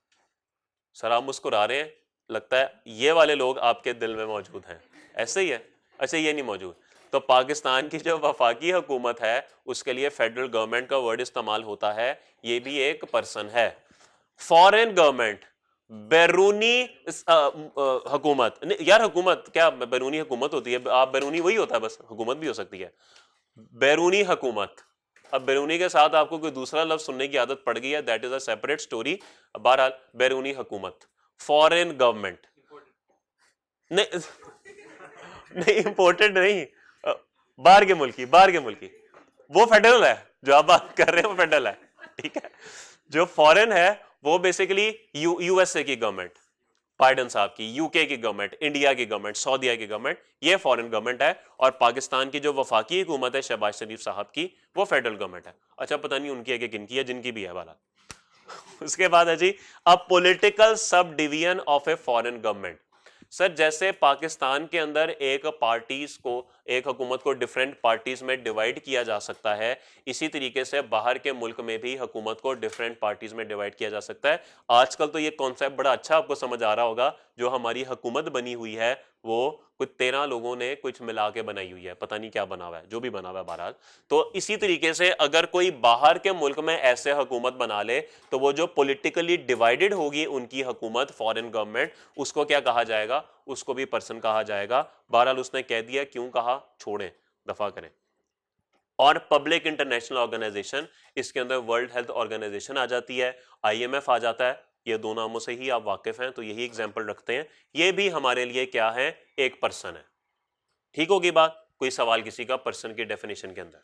सर आप मुस्कुरा रहे हैं, लगता है ये वाले लोग आपके दिल में मौजूद हैं, ऐसे ही है? अच्छा ये नहीं मौजूद, तो पाकिस्तान की जो वफाकी हुकूमत है उसके लिए फेडरल गवर्नमेंट का वर्ड इस्तेमाल होता है, ये भी एक पर्सन है। फॉरेन गवर्नमेंट, बैरूनी हुकूमत, यार हुकूमत क्या बैरूनी हुकूमत होती है? आप बैरूनी वही होता है, बस हुकूमत भी हो सकती है। बैरूनी हुकूमत, अब बैरूनी के साथ आपको कोई दूसरा लफ्ज सुनने की आदत पड़ गई है, that is a separate story. बहरहाल बैरूनी हुकूमत, फॉरेन गवर्नमेंट नहीं नहीं इंपोर्टेड नहीं, बाहर के मुल्की वो फेडरल है, जो आप बात कर रहे हैं वो फेडरल है, ठीक है। जो फॉरेन है वो बेसिकली यूएसए की गवर्नमेंट, बाइडेन साहब की, यूके की गवर्नमेंट, इंडिया की गवर्नमेंट, सऊदीया की गवर्नमेंट, ये फॉरेन गवर्नमेंट है। और पाकिस्तान की जो वफाकी हुकूमत है शहबाज शरीफ साहब की, वो फेडरल गवर्नमेंट है। अच्छा पता नहीं उनकी है कि किनकी है, जिनकी भी है वाला। उसके बाद है जी a political subdivision of a foreign government. Sir जैसे पाकिस्तान के अंदर एक पार्टीज को, एक हुकूमत को डिफरेंट पार्टीज में डिवाइड किया जा सकता है, इसी तरीके से बाहर के मुल्क में भी हुकूमत को डिफरेंट पार्टीज में डिवाइड किया जा सकता है। आजकल तो ये कॉन्सेप्ट बड़ा अच्छा आपको समझ आ रहा होगा। जो हमारी हुकूमत बनी हुई है वो कुछ 13 लोगों ने कुछ मिला के बनाई हुई है, पता नहीं क्या बना हुआ है, जो भी बना हुआ है बहरहाल। तो इसी तरीके से अगर कोई बाहर के मुल्क में ऐसे हुकूमत बना ले तो वो जो पॉलिटिकली डिवाइडेड होगी उनकी हुकूमत, फॉरेन गवर्नमेंट, उसको क्या कहा जाएगा? उसको भी पर्सन कहा जाएगा। बहरहाल उसने कह दिया, क्यों कहा, छोड़ें, दफा करें। और पब्लिक इंटरनेशनल ऑर्गेनाइजेशन, इसके अंदर वर्ल्ड हेल्थ ऑर्गेनाइजेशन आ जाती है, आईएमएफ आ जाता है। ये दो नामों से ही आप वाकिफ हैं तो यही एग्जाम्पल रखते हैं। ये भी हमारे लिए क्या है? एक पर्सन है। ठीक होगी बात? कोई सवाल किसी का पर्सन की डेफिनेशन के अंदर?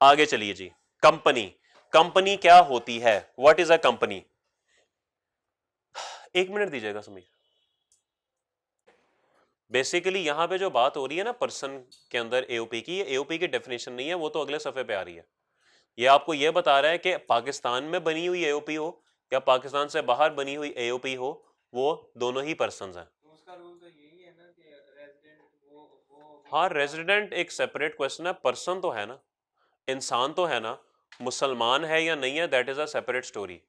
आगे चलिए जी। कंपनी, कंपनी क्या होती है? What is a company? एक मिनट दीजिएगा समीर। बेसिकली यहां पे जो बात हो रही है ना पर्सन के अंदर एओपी की, ये एओपी की डेफिनेशन नहीं है, वो तो अगले सफे पे आ रही है। ये आपको ये बता रहा है कि पाकिस्तान में बनी हुई एओपी हो या पाकिस्तान से बाहर बनी हुई एओपी हो, वो दोनों ही पर्सन हैं। उसका रूल तो यही है ना कि रेजिडेंट वो हाँ, रेजिडेंट एक सेपरेट क्वेश्चन है, पर्सन तो है ना, इंसान तो है ना, मुसलमान है या नहीं है that is a separate story.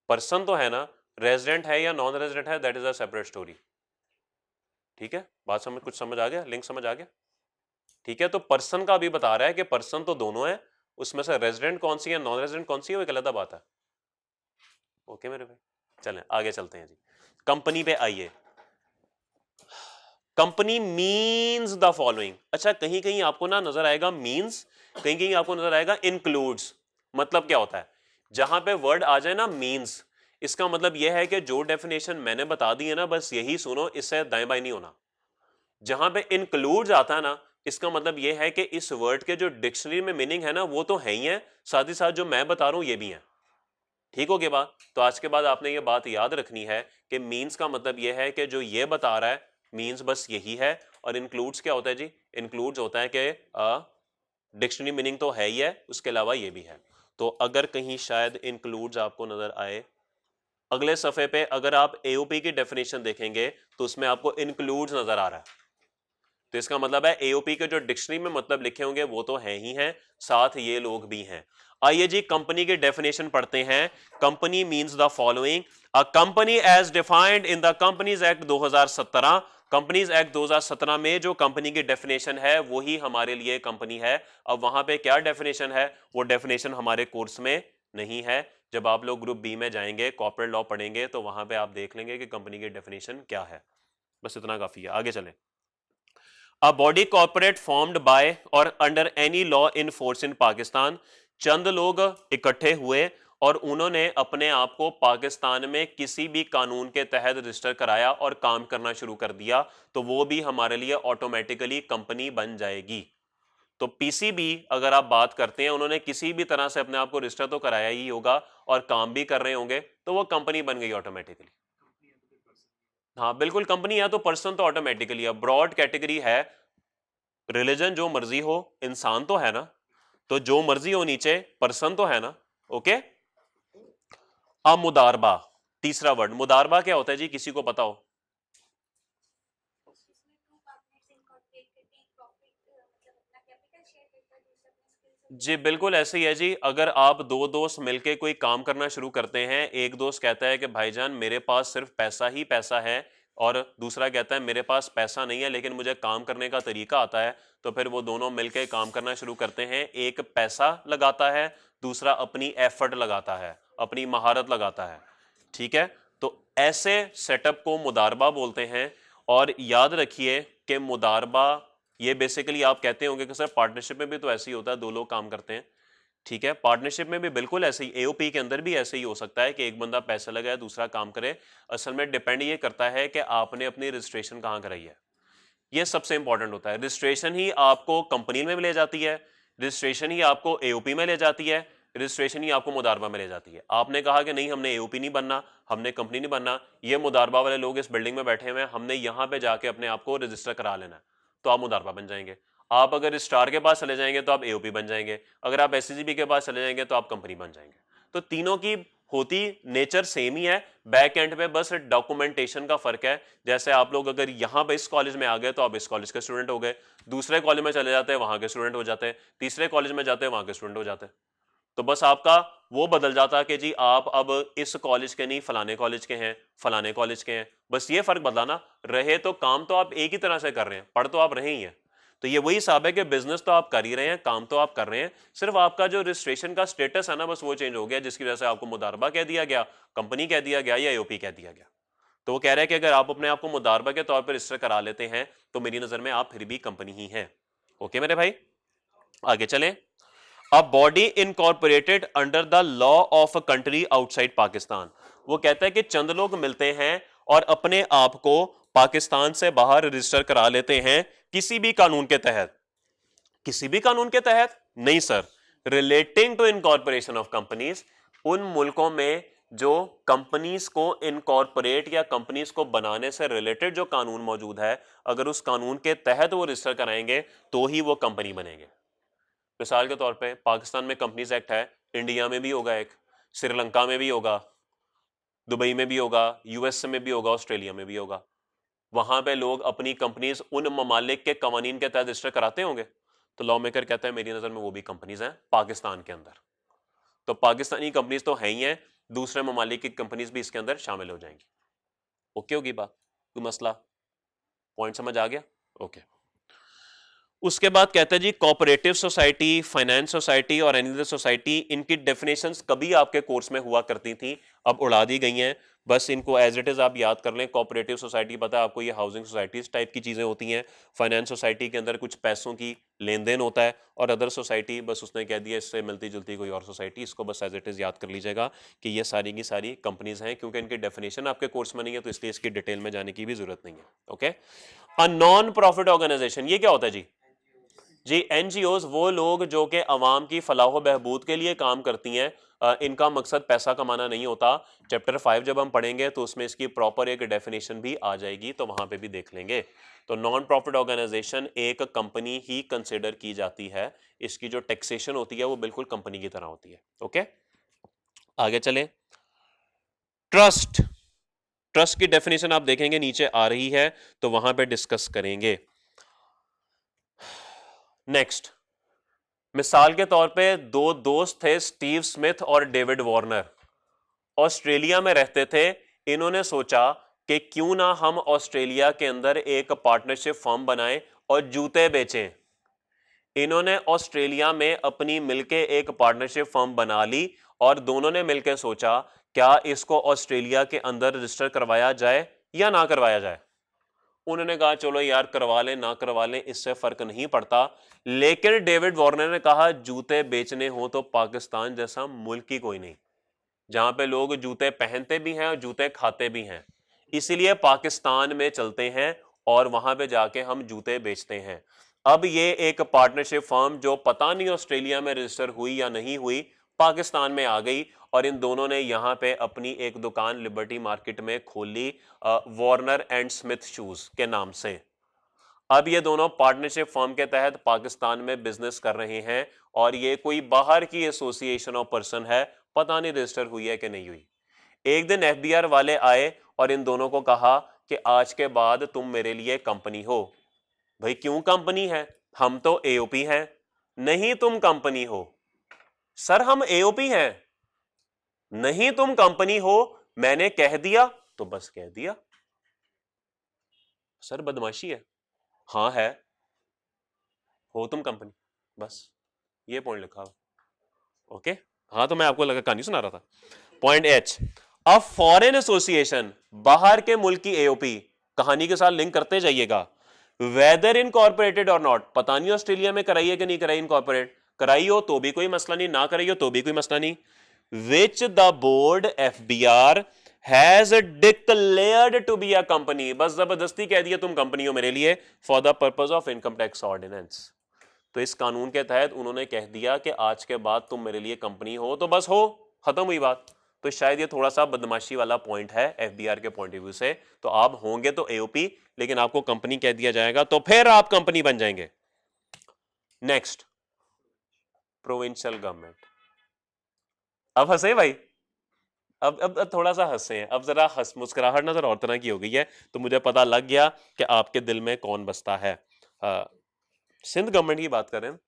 Person तो है ना, रेजिडेंट है या नॉन रेजिडेंट है that is a separate story. ठीक है, बात समझ, कुछ समझ आ गया, लिंक समझ आ गया? ठीक है, तो पर्सन का भी बता रहा है कि पर्सन तो दोनों है, उसमें से रेजिडेंट कौन सी है, नॉन रेजिडेंट कौन सी है, वो एक अलग बात है। ओके मेरे भाई, चलें आगे चलते हैं जी। कंपनी पे आइए। Company means the following. अच्छा कहीं कहीं आपको ना नजर आएगा मीन्स, कहीं कहीं आपको नजर आएगा इंक्लूड्स। मतलब क्या होता है? जहां पे वर्ड आ जाए ना मीन्स, इसका मतलब यह है कि जो डेफिनेशन मैंने बता दी है ना बस यही सुनो, इससे दाएं बाएं नहीं होना। जहां पे इंक्लूड्स आता है ना, इसका मतलब यह है कि इस वर्ड के जो डिक्शनरी में मीनिंग है ना वो तो है ही है, साथ ही साथ जो मैं बता रहा हूं ये भी है। ठीक हो गया बात? तो आज के बाद आपने ये बात याद रखनी है कि मीन्स का मतलब यह है कि जो ये बता रहा है मीन्स बस यही है। और इंक्लूड्स क्या होता है जी? इंक्लूड्स होता है कि डिक्शनरी मीनिंग तो है ही है, उसके अलावा ये भी है। तो अगर कहीं शायद इंक्लूड्स आपको नजर आए अगले सफे पे, अगर आप एओपी की डेफिनेशन देखेंगे तो उसमें आपको इंक्लूड्स नजर आ रहा है, तो इसका मतलब है एओपी के जो डिक्शनरी में मतलब लिखे होंगे वो तो है ही हैं, साथ ये लोग भी हैं। आइए जी कंपनी की डेफिनेशन पढ़ते हैं। Company means the following, a company as defined in the companies act 2017। Companies act 2017 में जो कंपनी की डेफिनेशन है वही हमारे लिए कंपनी है। अब वहां पे क्या डेफिनेशन है, वो डेफिनेशन हमारे कोर्स में नहीं है। जब आप लोग ग्रुप बी में जाएंगे, कॉर्पोरेट लॉ पढ़ेंगे, तो वहां पे आप देख लेंगे कि कंपनी की डेफिनेशन क्या है। बस इतना काफी है, आगे चलें। A body corporate formed by or under any law in force in Pakistan. चंद लोग इकट्ठे हुए और उन्होंने अपने आप को पाकिस्तान में किसी भी कानून के तहत रजिस्टर कराया और काम करना शुरू कर दिया, तो वो भी हमारे लिए ऑटोमेटिकली कंपनी बन जाएगी। तो पीसीबी अगर आप बात करते हैं, उन्होंने किसी भी तरह से अपने आप को रजिस्टर तो कराया ही होगा और काम भी कर रहे होंगे, तो वो कंपनी बन गई ऑटोमेटिकली। हाँ बिल्कुल, कंपनी है तो पर्सन तो ऑटोमेटिकली है। ब्रॉड कैटेगरी है, रिलीजन जो मर्जी हो, इंसान तो है ना, तो जो मर्जी हो नीचे पर्सन तो है ना। ओके। अब मुदारबा, तीसरा वर्ड मुदारबा क्या होता है जी, किसी को पता हो? जी बिल्कुल ऐसे ही है जी। अगर आप दो दोस्त मिलके कोई काम करना शुरू करते हैं, एक दोस्त कहता है कि भाईजान मेरे पास सिर्फ पैसा ही पैसा है, और दूसरा कहता है मेरे पास पैसा नहीं है लेकिन मुझे काम करने का तरीका आता है, तो फिर वो दोनों मिलके काम करना शुरू करते हैं। एक पैसा लगाता है, दूसरा अपनी एफर्ट लगाता है, अपनी महारत लगाता है। ठीक है, तो ऐसे सेटअप को मुदारबा बोलते हैं। और याद रखिए कि मुदारबा, ये बेसिकली आप कहते होंगे कि सर पार्टनरशिप में भी तो ऐसे ही होता है, दो लोग काम करते हैं। ठीक है, पार्टनरशिप में भी बिल्कुल ऐसे ही, एओपी के अंदर भी ऐसे ही हो सकता है कि एक बंदा पैसा लगाए दूसरा काम करे। असल में डिपेंड ये करता है कि आपने अपनी रजिस्ट्रेशन कहाँ कराई है, ये सबसे इंपॉर्टेंट होता है। रजिस्ट्रेशन ही आपको कंपनी में ले जाती है, रजिस्ट्रेशन ही आपको एओपी में ले जाती है, रजिस्ट्रेशन ही आपको मुदारबा में ले जाती है। आपने कहा कि नहीं हमने एओपी नहीं बनना, हमने कंपनी नहीं बनना, ये मुदारबा वाले लोग इस बिल्डिंग में बैठे हुए हैं, हमने यहां पे जाके अपने आप को रजिस्टर करा लेना है, तो आप मुदारबा बन जाएंगे। आप अगर रजिस्ट्रार के पास चले जाएंगे तो आप एओपी बन जाएंगे, अगर आप एससीजीबी के पास चले जाएंगे तो आप कंपनी बन जाएंगे। तो तीनों की होती नेचर सेम ही है, बैक एंड पे बस डॉक्यूमेंटेशन का फर्क है। जैसे आप लोग अगर यहां पे इस कॉलेज में आ गए तो आप इस कॉलेज के स्टूडेंट हो गए, दूसरे कॉलेज में चले जाते हैं वहां के स्टूडेंट हो जाते हैं, तीसरे कॉलेज में जाते हैं वहां के स्टूडेंट हो जाते हैं। तो बस आपका वो बदल जाता कि जी आप अब इस कॉलेज के नहीं फलाने कॉलेज के हैं, फलाने कॉलेज के हैं, बस ये फर्क बदलाना। रहे तो काम तो आप एक ही तरह से कर रहे हैं, पढ़ तो आप रहे ही हैं। तो ये वही हिसाब है कि बिजनेस तो आप कर ही रहे हैं, काम तो आप कर रहे हैं, सिर्फ आपका जो रजिस्ट्रेशन का स्टेटस है ना बस वो चेंज हो गया, जिसकी वजह से आपको मुदारबा कह दिया गया, कंपनी कह दिया गया या एओपी कह दिया गया। तो वो कह रहे हैं कि अगर आप अपने आप को मुदारबा के तौर पर रजिस्टर करा लेते हैं तो मेरी नजर में आप फिर भी कंपनी ही हैं। ओके मेरे भाई, आगे चलें। A body incorporated under the law of a country outside Pakistan. वो कहता है कि चंद लोग मिलते हैं और अपने आप को पाकिस्तान से बाहर रजिस्टर करा लेते हैं किसी भी कानून के तहत। किसी भी कानून के तहत नहीं sir, relating to incorporation of companies. उन मुल्कों में जो कंपनीज को इनकॉर्पोरेट या कंपनीज को बनाने से रिलेटेड जो कानून मौजूद है, अगर उस कानून के तहत वो रजिस्टर कराएंगे तो ही वो कंपनी बनेंगे। मिसाल के तौर पे पाकिस्तान में कंपनीज एक्ट है, इंडिया में भी होगा एक, श्रीलंका में भी होगा, दुबई में भी होगा, यूएस में भी होगा, ऑस्ट्रेलिया में भी होगा। वहां पे लोग अपनी कंपनीज उन ममालिक के कवानीन के तहत रजिस्टर कराते होंगे। तो लॉ मेकर कहता है मेरी नजर में वो भी कंपनीज हैं पाकिस्तान के अंदर। तो पाकिस्तानी कंपनीज तो है ही हैं, दूसरे ममालिक की कंपनीज भी इसके अंदर शामिल हो जाएंगी। ओके होगी बात, कोई मसला, पॉइंट समझ आ गया? ओके। उसके बाद कहता है जी कोऑपरेटिव सोसाइटी, फाइनेंस सोसाइटी और एनी अदर सोसाइटी, इनकी डेफिनेशंस कभी आपके कोर्स में हुआ करती थी, अब उड़ा दी गई हैं। बस इनको एज इट इज आप याद कर लें। कोऑपरेटिव सोसाइटी पता है आपको, ये हाउसिंग सोसाइटीज टाइप की चीजें होती हैं। फाइनेंस सोसाइटी के अंदर कुछ पैसों की लेन देन होता है, और अदर सोसाइटी बस उसने कह दिया इससे मिलती जुलती कोई और सोसाइटी। इसको बस एज इट इज याद कर लीजिएगा कि ये सारी की सारी कंपनीज हैं, क्योंकि इनकी डेफिनेशन आपके कोर्स में नहीं है तो इसलिए इसकी डिटेल में जाने की भी जरूरत नहीं है। Okay. A non profit organisation, ये क्या होता है जी? जी एनजीओज वो लोग जो कि अवाम की फलाह बहबूद के लिए काम करती हैं, इनका मकसद पैसा कमाना नहीं होता। चैप्टर 5 जब हम पढ़ेंगे तो उसमें इसकी प्रॉपर एक डेफिनेशन भी आ जाएगी, तो वहां पे भी देख लेंगे। तो नॉन प्रॉफिट ऑर्गेनाइजेशन एक कंपनी ही कंसिडर की जाती है, इसकी जो टैक्सेशन होती है वो बिल्कुल कंपनी की तरह होती है। ओके, आगे चले। ट्रस्ट, ट्रस्ट की डेफिनेशन आप देखेंगे नीचे आ रही है, तो वहां पे डिस्कस करेंगे। नेक्स्ट, मिसाल के तौर पे दो दोस्त थे, स्टीव स्मिथ और डेविड वार्नर, ऑस्ट्रेलिया में रहते थे। इन्होंने सोचा कि क्यों ना हम ऑस्ट्रेलिया के अंदर एक पार्टनरशिप फर्म बनाएं और जूते बेचें। इन्होंने ऑस्ट्रेलिया में अपनी मिलके एक पार्टनरशिप फर्म बना ली और दोनों ने मिलकर सोचा क्या इसको ऑस्ट्रेलिया के अंदर रजिस्टर करवाया जाए या ना करवाया जाए। उन्होंने कहा चलो यार करवा लें ना करवा लें इससे फर्क नहीं पड़ता, लेकिन डेविड वार्नर ने कहा जूते बेचने हो तो पाकिस्तान जैसा मुल्क ही कोई नहीं, जहां पे लोग जूते पहनते भी हैं और जूते खाते भी हैं, इसीलिए पाकिस्तान में चलते हैं और वहां पे जाके हम जूते बेचते हैं। अब ये एक पार्टनरशिप फर्म जो पता नहीं ऑस्ट्रेलिया में रजिस्टर हुई या नहीं हुई, पाकिस्तान में आ गई और इन दोनों ने यहां पे अपनी एक दुकान लिबर्टी मार्केट में खोली, वार्नर एंड स्मिथ शूज के नाम से। अब ये दोनों पार्टनरशिप फर्म के तहत पाकिस्तान में बिजनेस कर रहे हैं और ये कोई बाहर की एसोसिएशन ऑफ पर्सन है, पता नहीं रजिस्टर हुई है कि नहीं हुई। एक दिन एफबीआर वाले आए और इन दोनों को कहा कि आज के बाद तुम मेरे लिए कंपनी हो। भाई क्यों कंपनी है, हम तो एओपी हैं। नहीं तुम कंपनी हो। सर हम एओपी हैं। नहीं तुम कंपनी हो, मैंने कह दिया तो बस कह दिया। सर बदमाशी है। हाँ है, हो तुम कंपनी, बस ये पॉइंट लिखा हुआ। ओके, हाँ तो मैं आपको लगा कहानी सुना रहा था। Point H, a foreign association, बाहर के मुल्क की एओपी, कहानी के साथ लिंक करते जाइएगा। वेदर इनकॉर्पोरेटेड और नॉट, पता नहीं ऑस्ट्रेलिया में कराई है कि नहीं कराई इनकॉर्पोरेट, कराई हो तो भी कोई मसला नहीं, ना कराई हो तो भी कोई मसला नहीं। Which the board FBR has declared to be a company, बस जबरदस्ती कह दिया तुम कंपनी हो मेरे लिए, for the purpose of income tax ordinance. तो इस कानून के तहत उन्होंने कह दिया कि आज के बाद तुम मेरे लिए कंपनी हो तो बस हो, खत्म हुई बात। तो शायद ये थोड़ा सा बदमाशी वाला पॉइंट है FBR के पॉइंट ऑफ व्यू से। तो आप होंगे तो AOP, लेकिन आपको कंपनी कह दिया जाएगा तो फिर आप कंपनी बन जाएंगे। Next, provincial government. अब हंसे भाई, अब थोड़ा सा हंसे हैं, अब जरा हंस मुस्कुराहट ना जरा और तरह की हो गई है, तो मुझे पता लग गया कि आपके दिल में कौन बसता है। सिंध गवर्नमेंट की बात कर रहे हैं।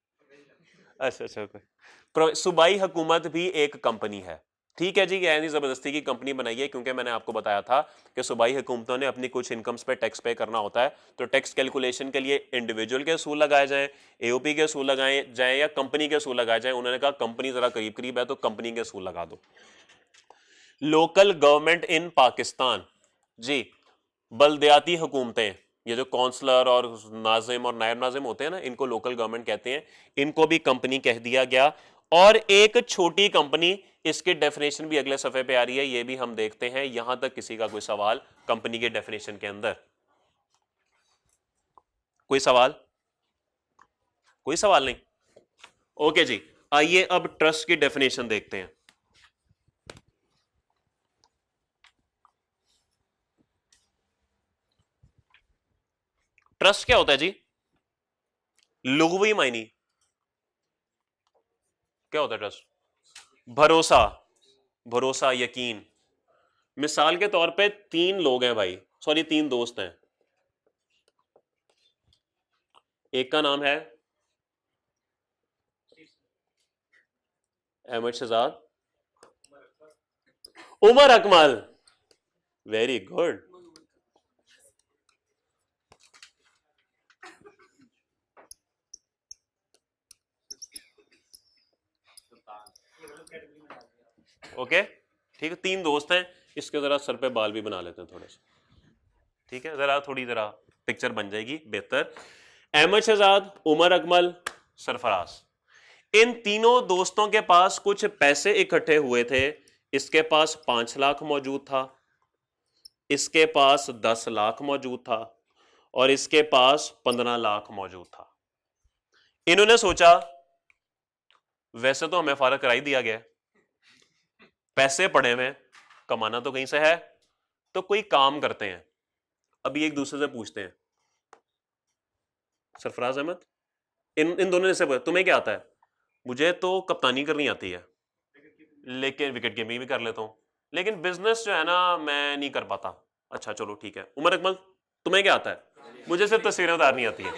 अच्छा अच्छा, सूबाई हुकूमत भी एक कंपनी है, ठीक है जी। यानी जबरदस्ती की कंपनी बनाई है, क्योंकि मैंने आपको बताया था कि सूबाई हुकूमतों ने अपनी कुछ इनकम्स पे टैक्स पे करना होता है, तो टैक्स कैलकुलेशन के लिए इंडिविजुअल के असूल लगाए जाए, AOP के असूल लगाए जाए या कंपनी के असूल लगाए जाए। उन्होंने कहा कंपनी जरा करीब करीब है तो कंपनी के असूल लगा दो। लोकल गवर्नमेंट इन पाकिस्तान जी, बलदियाती हुकूमतें, ये जो काउंसलर और नाजिम और नायब नाजिम होते हैं ना, इनको लोकल गवर्नमेंट कहते हैं, इनको भी कंपनी कह दिया गया। और एक छोटी कंपनी, इसकी डेफिनेशन भी अगले सफे पे आ रही है, ये भी हम देखते हैं। यहां तक किसी का कोई सवाल कंपनी के डेफिनेशन के अंदर? कोई सवाल? कोई सवाल नहीं? ओके जी, आइए अब ट्रस्ट की डेफिनेशन देखते हैं। ट्रस्ट क्या होता है जी? लुग़वी मायनी क्या होता है ट्रस्ट? भरोसा, भरोसा, यकीन। मिसाल के तौर पे 3 लोग हैं भाई, सॉरी 3 दोस्त हैं। एक का नाम है Ahmed Shahzad, Umar Akmal, very good. Okay ठीक है, 3 दोस्त हैं, इसके जरा सर पे बाल भी बना लेते हैं थोड़े से, ठीक है, जरा थोड़ी जरा पिक्चर बन जाएगी बेहतर। अहमद शहजाद, उमर अकमल, सरफराज, इन तीनों दोस्तों के पास कुछ पैसे इकट्ठे हुए थे। इसके पास 5 लाख मौजूद था, इसके पास 10 लाख मौजूद था, और इसके पास 15 लाख मौजूद था। इन्होंने सोचा वैसे तो हमें फारग कराई दिया गया, पैसे पड़े हुए, कमाना तो कहीं से है, तो कोई काम करते हैं। अभी एक दूसरे से पूछते हैं, सरफराज अहमद, इन दोनों ने से पूछा तुम्हें क्या आता है? मुझे तो कप्तानी करनी आती है, लेकिन विकेट कीपिंग भी कर लेता हूं, लेकिन बिजनेस जो है ना मैं नहीं कर पाता। अच्छा चलो ठीक है। उमर अकमल, तुम्हें क्या आता है? मुझे सिर्फ तस्वीरें उतारनी आती है।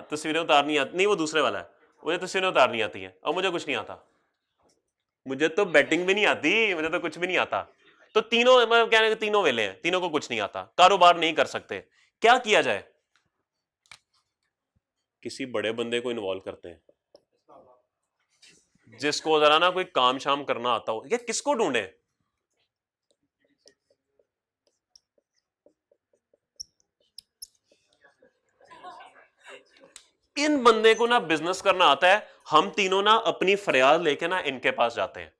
तस्वीरें उतारनी आती नहीं, वो दूसरे वाला है। मुझे तस्वीरें उतारनी आती है और मुझे कुछ नहीं आता। मुझे तो बैटिंग भी नहीं आती, मुझे तो कुछ भी नहीं आता। तो तीनों मतलब क्या है, तीनों वेले हैं, तीनों को कुछ नहीं आता, कारोबार नहीं कर सकते। क्या किया जाए? किसी बड़े बंदे को इन्वॉल्व करते हैं, जिसको जरा ना कोई काम शाम करना आता हो। या किसको ढूंढे? इन बंदे को ना बिजनेस करना आता है। हम तीनों ना अपनी फरियाद लेके ना इनके पास जाते हैं।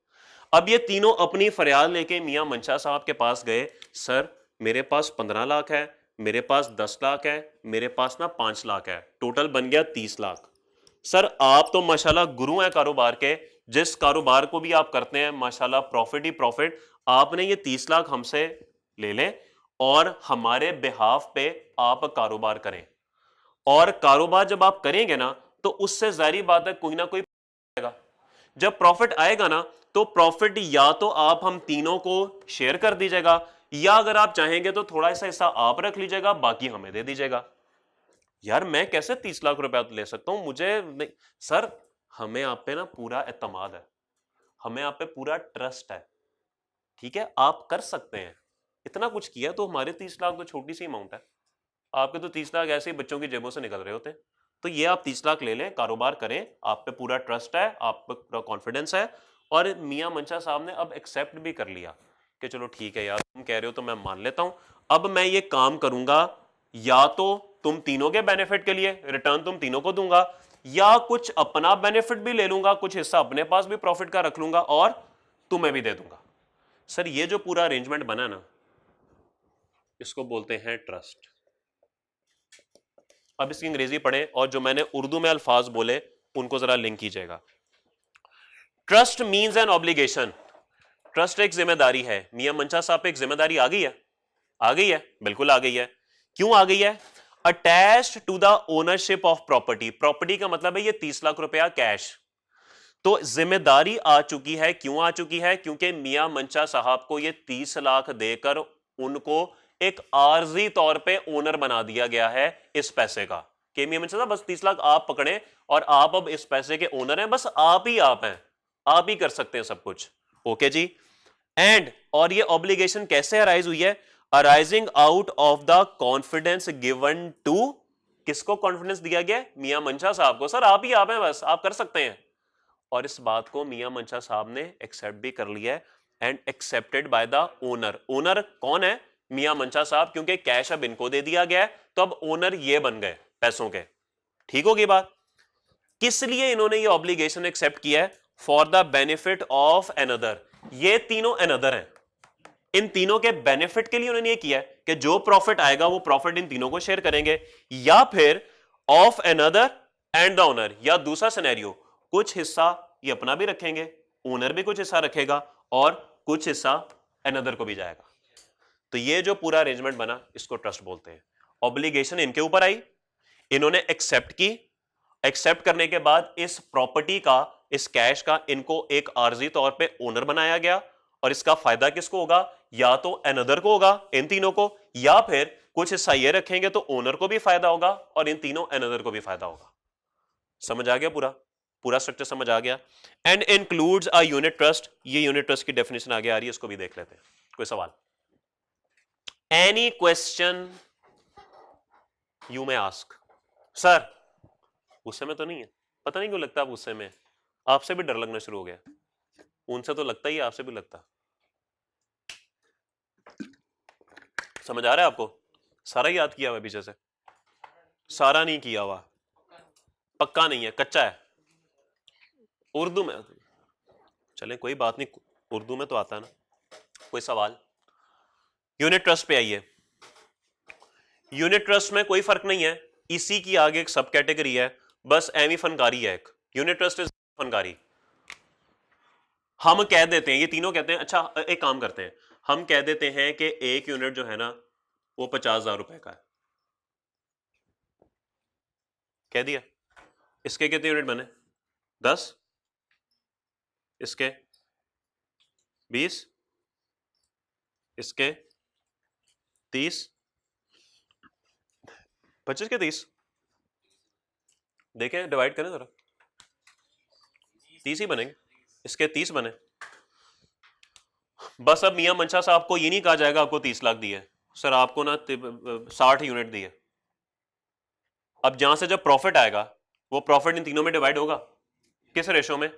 अब ये तीनों अपनी फरियाद लेके मियां मंशा साहब के पास गए। सर मेरे पास 15 लाख है, मेरे पास 10 लाख है, मेरे पास ना 5 लाख है, टोटल बन गया 30 लाख। सर आप तो माशाल्लाह गुरु हैं कारोबार के, जिस कारोबार को भी आप करते हैं माशाल्लाह प्रॉफिट ही प्रॉफिट। आपने ये 30 लाख हमसे ले लें और हमारे बिहाफ पे आप कारोबार करें। और कारोबार जब आप करेंगे ना, तो उससे जाहिर बात है कोई ना कोई आएगा। जब प्रॉफिट आएगा ना, तो प्रॉफिट या तो आप हम तीनों को शेयर कर दीजिएगा, या अगर आप चाहेंगे तो थोड़ा सा हिस्सा आप रख लीजिएगा, बाकी हमें दे दीजिएगा। यार मैं कैसे 30 लाख रुपया ले सकता हूं? मुझे नहीं। सर हमें आप पे ना पूरा एतमाद है, हमें आप पे पूरा ट्रस्ट है, ठीक है, आप कर सकते हैं। इतना कुछ किया तो हमारे 30 लाख तो छोटी सी अमाउंट है, आपके तो 30 लाख ऐसे ही बच्चों की जेबों से निकल रहे होते हैं। तो ये आप 30 लाख ले लें, कारोबार करें, आप पे पूरा ट्रस्ट है, आप पे पूरा कॉन्फिडेंस है। और मियां मंशा साहब ने अब एक्सेप्ट भी कर लिया कि चलो ठीक है यार, तुम कह रहे हो तो मैं मान लेता हूं। अब मैं ये काम करूंगा, या तो तुम तीनों के बेनिफिट के लिए रिटर्न तुम तीनों को दूंगा, या कुछ अपना बेनिफिट भी ले लूंगा, कुछ हिस्सा अपने पास भी प्रॉफिट का रख लूंगा और तुम्हें भी दे दूंगा। सर ये जो पूरा अरेंजमेंट बना ना, इसको बोलते हैं ट्रस्ट। अब इसकी अंग्रेजी पढ़ें और जो मैंने उर्दू में अल्फाज बोले उनको जरा लिंक कीजिएगा। Trust means an obligation. Trust एक जिम्मेदारी है। मियां मंशा साहब पे एक जिम्मेदारी आ गई है, आ गई है, बिल्कुल आ गई है। क्यों आ गई है? Attached to the ownership of property. Property का मतलब है ये 30 लाख रुपया कैश। तो जिम्मेदारी आ चुकी है। क्यों आ चुकी है? क्योंकि मियां मंशा साहब को ये 30 लाख देकर उनको एक आर्जी तौर पे ओनर बना दिया गया है इस पैसे का, कि मियां मंशा साहब बस 30 लाख आप पकड़े और आप अब इस पैसे के ओनर हैं, बस आप हैं, आप ही कर सकते हैं सब कुछ। Okay ji. एंड और ये ऑब्लिगेशन कैसे अराइज हुई है? Arising out of the confidence given to, किसको कॉन्फिडेंस दिया गया? मियां मंशा साहब को। सर आप हैं, बस आप कर सकते हैं। और इस बात को मियां मंशा साहब ने एक्सेप्ट भी कर लिया है and accepted by the owner. Owner कौन है? मियां मंशा साहब, क्योंकि कैश अब इनको दे दिया गया है तो अब ओनर ये बन गए पैसों के। ठीक होगी बात? किस लिए इन्होंने ये ऑब्लिगेशन एक्सेप्ट किया है? For the benefit of another. ये तीनों अनदर हैं, इन तीनों के बेनिफिट के लिए उन्होंने ये किया है कि जो प्रॉफिट आएगा वो प्रॉफिट इन तीनों को शेयर करेंगे, या फिर of another and the owner, या दूसरा सिनेरियो कुछ हिस्सा ये अपना भी रखेंगे, ओनर भी कुछ हिस्सा रखेगा और कुछ हिस्सा अनदर को भी जाएगा। तो ये जो पूरा अरेंजमेंट बना इसको ट्रस्ट बोलते हैं। ऑब्लिगेशन इनके ऊपर आई, इन्होंने एक्सेप्ट की, एक्सेप्ट करने के बाद इस प्रॉपर्टी का, इस कैश का इनको एक आर्जी तौर पे ओनर बनाया गया, और इसका फायदा किसको होगा? या तो अनदर को होगा, इन तीनों को, या फिर कुछ हिस्सा ये रखेंगे तो ओनर को भी फायदा होगा और इन तीनों अनदर को भी फायदा होगा। समझ आ गया? पूरा स्ट्रक्चर समझ आ गया। And includes a unit trust. ये यूनिट ट्रस्ट की डेफिनेशन आगे आ रही है, इसको भी देख लेते हैं। कोई सवाल? Any question you may ask. Sir गुस्से में तो नहीं है? पता नहीं क्यों लगता आप गुस्से में, आपसे भी डर लगना शुरू हो गया। उनसे तो लगता ही है, आपसे भी लगता। समझ आ रहा है आपको? सारा याद किया हुआ पीछे से? सारा नहीं किया हुआ, पक्का नहीं है, कच्चा है। उर्दू में चले कोई बात नहीं, उर्दू में तो आता है ना। कोई सवाल? यूनिट ट्रस्ट पे आइए। यूनिट ट्रस्ट में कोई फर्क नहीं है, इसी की आगे एक सब कैटेगरी है, बस एवी फनकारी है एक। यूनिट ट्रस्ट इज फनकारी। हम कह देते हैं, ये तीनों कहते हैं, अच्छा एक काम करते हैं, हम कह देते हैं कि एक यूनिट जो है ना वो 50,000 रुपए का है, कह दिया। इसके कितने यूनिट बने? 10, इसके 20, इसके 30, 25 के 30, देखें डिवाइड करें जरा, 30 ही बनेंगे, इसके 30 बने। बस अब मियां मंशा साहब को ये नहीं कहा जाएगा आपको 30 लाख दिए, सर आपको ना 60 यूनिट दिए। अब जहां से जब प्रॉफिट आएगा वो प्रॉफिट इन तीनों में डिवाइड होगा, किस रेशो में?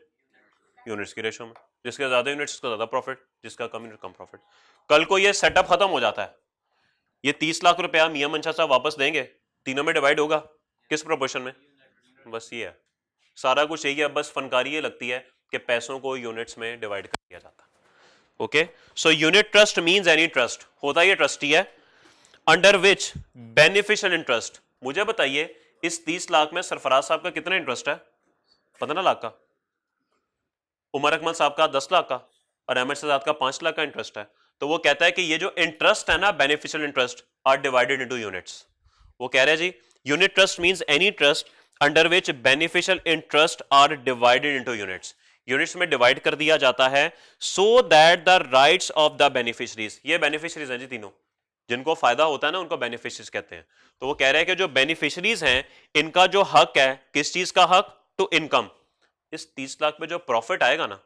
यूनिट्स की रेशो में। जिसके ज्यादा यूनिट्स उसका ज्यादा प्रॉफिट, जिसका कम यूनिट कम प्रॉफिट। कल को ये सेटअप खत्म हो जाता है, ये 30 लाख रुपया मियां मंशा साहब वापस देंगे, तीनों में डिवाइड होगा, किस प्रोपोर्शन में? बस ये है, सारा कुछ यही है, बस फनकारी ये लगती है कि पैसों को यूनिट्स में डिवाइड कर दिया जाता है। Okay, so unit trust means any trust, होता ये ट्रस्टी है, अंडर विच बेनिफिशियल इंटरेस्ट। मुझे बताइए इस 30 लाख में सरफराज साहब का कितना इंटरेस्ट है? 15 लाख का, उमर अकमल साहब का 10 लाख का, और अहमद शहजाद का 5 लाख का इंटरेस्ट है। तो वो कहता है कि ये जो इंटरेस्ट है ना, beneficial interest, are divided into units. वो कह रहे हैं जी unit trust means any trust under which beneficial interest are divided into units. Units में डिवाइड कर दिया जाता है, so that the rights of the beneficiaries, ये बेनिफिशरीज हैं जी तीनों, जिनको फायदा होता है ना उनको बेनिफिशरीज कहते हैं। तो वो कह रहे हैं कि जो बेनिफिशरीज हैं इनका जो हक है, किस चीज का हक? To income. इस 30 लाख पे जो प्रॉफिट आएगा ना,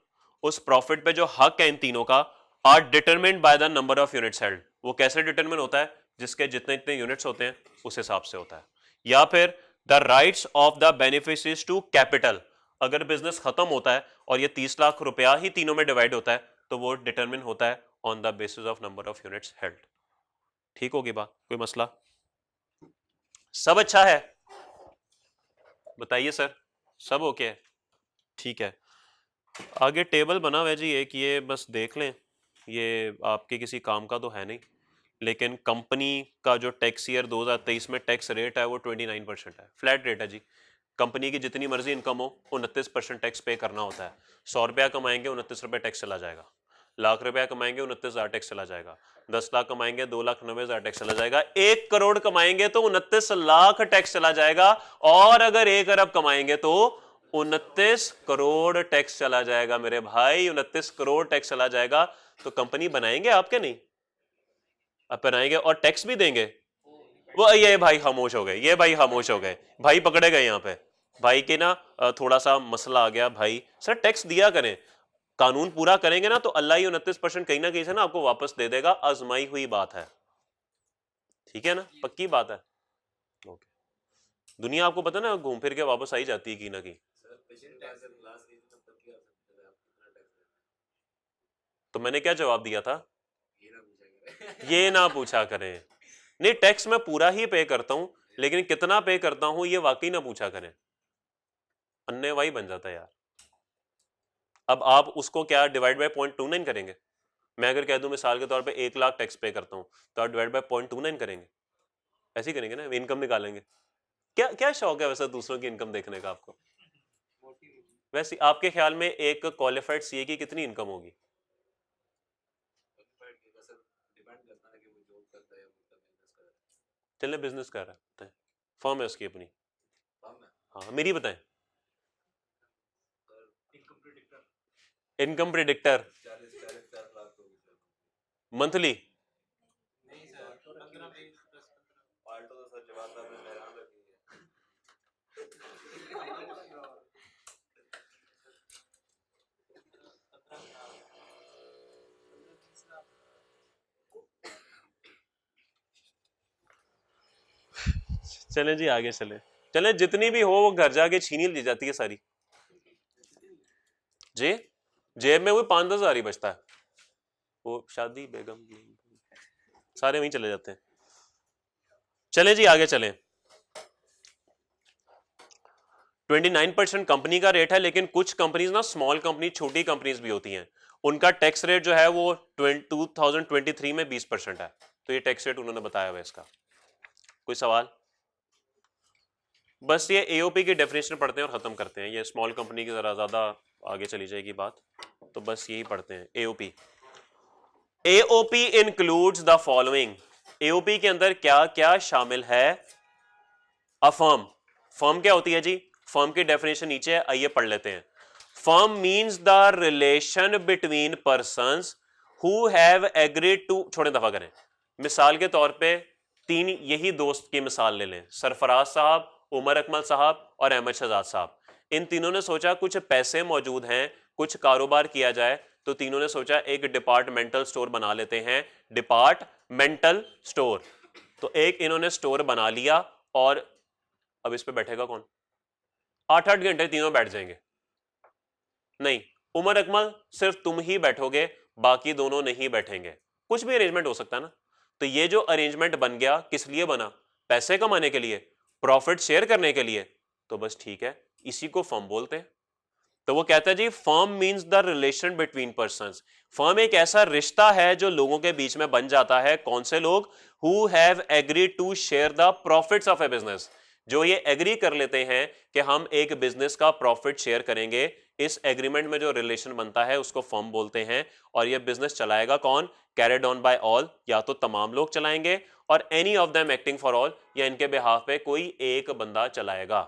उस प्रॉफिट पे जो हक है इन तीनों का, are determined by the number of units held. वो कैसे डिटरमिन होता है? जिसके जितने जितने यूनिट्स होते हैं उस हिसाब से होता है। या फिर the rights of the beneficiaries to capital, अगर बिजनेस खत्म होता है और ये 30 लाख रुपया ही तीनों में डिवाइड होता है तो वो डिटरमिन होता है on the basis of number of units held. ठीक होगी बात? कोई मसला? सब अच्छा है? बताइए सर। सब ओके है, ठीक है। आगे टेबल बना हुआ है जी एक, ये बस देख लें, ये आपके किसी काम का तो है नहीं, लेकिन कंपनी का जो टैक्स ईयर 2023 में टैक्स रेट है वो 29% है, फ्लैट रेट है जी। कंपनी की जितनी मर्जी इनकम हो 29% टैक्स पे करना होता है। 100 रुपया कमाएंगे 29 रुपये टैक्स चला जाएगा, लाख रुपया कमाएंगे 29,000 टैक्स चला जाएगा, 10 लाख कमाएंगे 2,90,000 टैक्स चला जाएगा, 1 करोड़ कमाएंगे तो 29 लाख टैक्स चला जाएगा, और अगर 1 अरब कमाएंगे तो 29 करोड़ टैक्स चला जाएगा मेरे भाई, 29 करोड़ टैक्स चला जाएगा। तो कंपनी बनाएंगे आपके नहीं, आप बनाएंगे और टैक्स भी देंगे। वो ये भाई खामोश हो गए, ये भाई खामोश हो गए, भाई पकड़े गए यहाँ पे, भाई के ना थोड़ा सा मसला आ गया। भाई सर टैक्स दिया करें, कानून पूरा करेंगे ना तो अल्लाह ही 29% कहीं ना कहीं से ना आपको वापस दे देगा, आजमाई हुई बात है, ठीक है ना, पक्की बात है। ओके, दुनिया आपको पता ना घूम फिर के वापस आई जाती है कहीं ना कहीं। तो मैंने क्या जवाब दिया था, ये ना पूछा करें। नहीं, टैक्स मैं पूरा ही पे करता हूं, लेकिन कितना पे करता हूं ये वाकई ना पूछा करें, अन्यवाही बन जाता है यार। अब आप उसको क्या डिवाइड बाय 0.29 करेंगे? मैं अगर कह दूं मिसाल के तौर पे 1 लाख टैक्स पे करता हूं, तो आप डिवाइड बाय 0.29 करेंगे, ऐसे ही करेंगे ना, इनकम निकालेंगे। क्या क्या शौक है वैसे दूसरों की इनकम देखने का आपको? वैसे आपके ख्याल में एक क्वालिफाइड सीए की कितनी इनकम होगी? चलिए बिजनेस कर रहा है, फर्म है उसकी अपनी, हाँ मेरी बताएं। इनकम प्रिडिक्टर मंथली, चले जी आगे चले, चले जितनी भी हो वो घर जाके छीनी ली जाती है सारी जी, जेब में वो 5-10 हजार ही बचता है, वो शादी बेगम सारे वहीं चले जाते हैं। चले जी आगे चले, 29% कंपनी का रेट है, लेकिन कुछ कंपनीज ना स्मॉल कंपनी छोटी कंपनीज भी होती हैं, उनका टैक्स रेट जो है वो 2023 में 20% है। तो ये टैक्स रेट उन्होंने बताया हुआ है इसका। कोई सवाल? बस ये एओपी की डेफिनेशन पढ़ते हैं और खत्म करते हैं, ये स्मॉल कंपनी की जरा ज्यादा आगे चली जाएगी बात, तो बस यही पढ़ते हैं। AOP, AOP includes the following, AOP के अंदर क्या क्या शामिल है? अ फर्म, फर्म क्या होती है जी? फर्म की डेफिनेशन नीचे है, आइए पढ़ लेते हैं। Firm means the relation between persons who have agreed to, छोड़े दफा करें, मिसाल के तौर पे 3 यही दोस्त की मिसाल ले लें, सरफराज साहब, उमर अकमल साहब और अहमद शहजाद साहब। इन तीनों ने सोचा कुछ पैसे मौजूद हैं, कुछ कारोबार किया जाए, तो तीनों ने सोचा एक डिपार्टमेंटल स्टोर बना लेते हैं, डिपार्टमेंटल स्टोर। तो एक इन्होंने स्टोर बना लिया, और अब इस पे बैठेगा कौन? 8-8 घंटे तीनों बैठ जाएंगे? नहीं, उमर अकमल सिर्फ तुम ही बैठोगे, बाकी दोनों नहीं बैठेंगे, कुछ भी अरेंजमेंट हो सकता है ना। तो ये जो अरेंजमेंट बन गया किस लिए बना? पैसे कमाने के लिए, प्रॉफिट शेयर करने के लिए, तो बस ठीक है, इसी को फर्म बोलते हैं। तो वो कहता है जी firm means the relation between persons, firm एक ऐसा रिश्ता है जो लोगों के बीच में बन जाता है। कौन से लोग? Who have agreed to share the profits of a business, जो ये एग्री कर लेते हैं कि हम एक बिजनेस का प्रॉफिट शेयर करेंगे। इस एग्रीमेंट में जो रिलेशन बनता है उसको फर्म बोलते हैं। और ये बिजनेस चलाएगा कौन? कैरिड ऑन बाय ऑल, या तो तमाम लोग चलाएंगे, और any of them acting for all, या इनके बिहाफ पे कोई एक बंदा चलाएगा।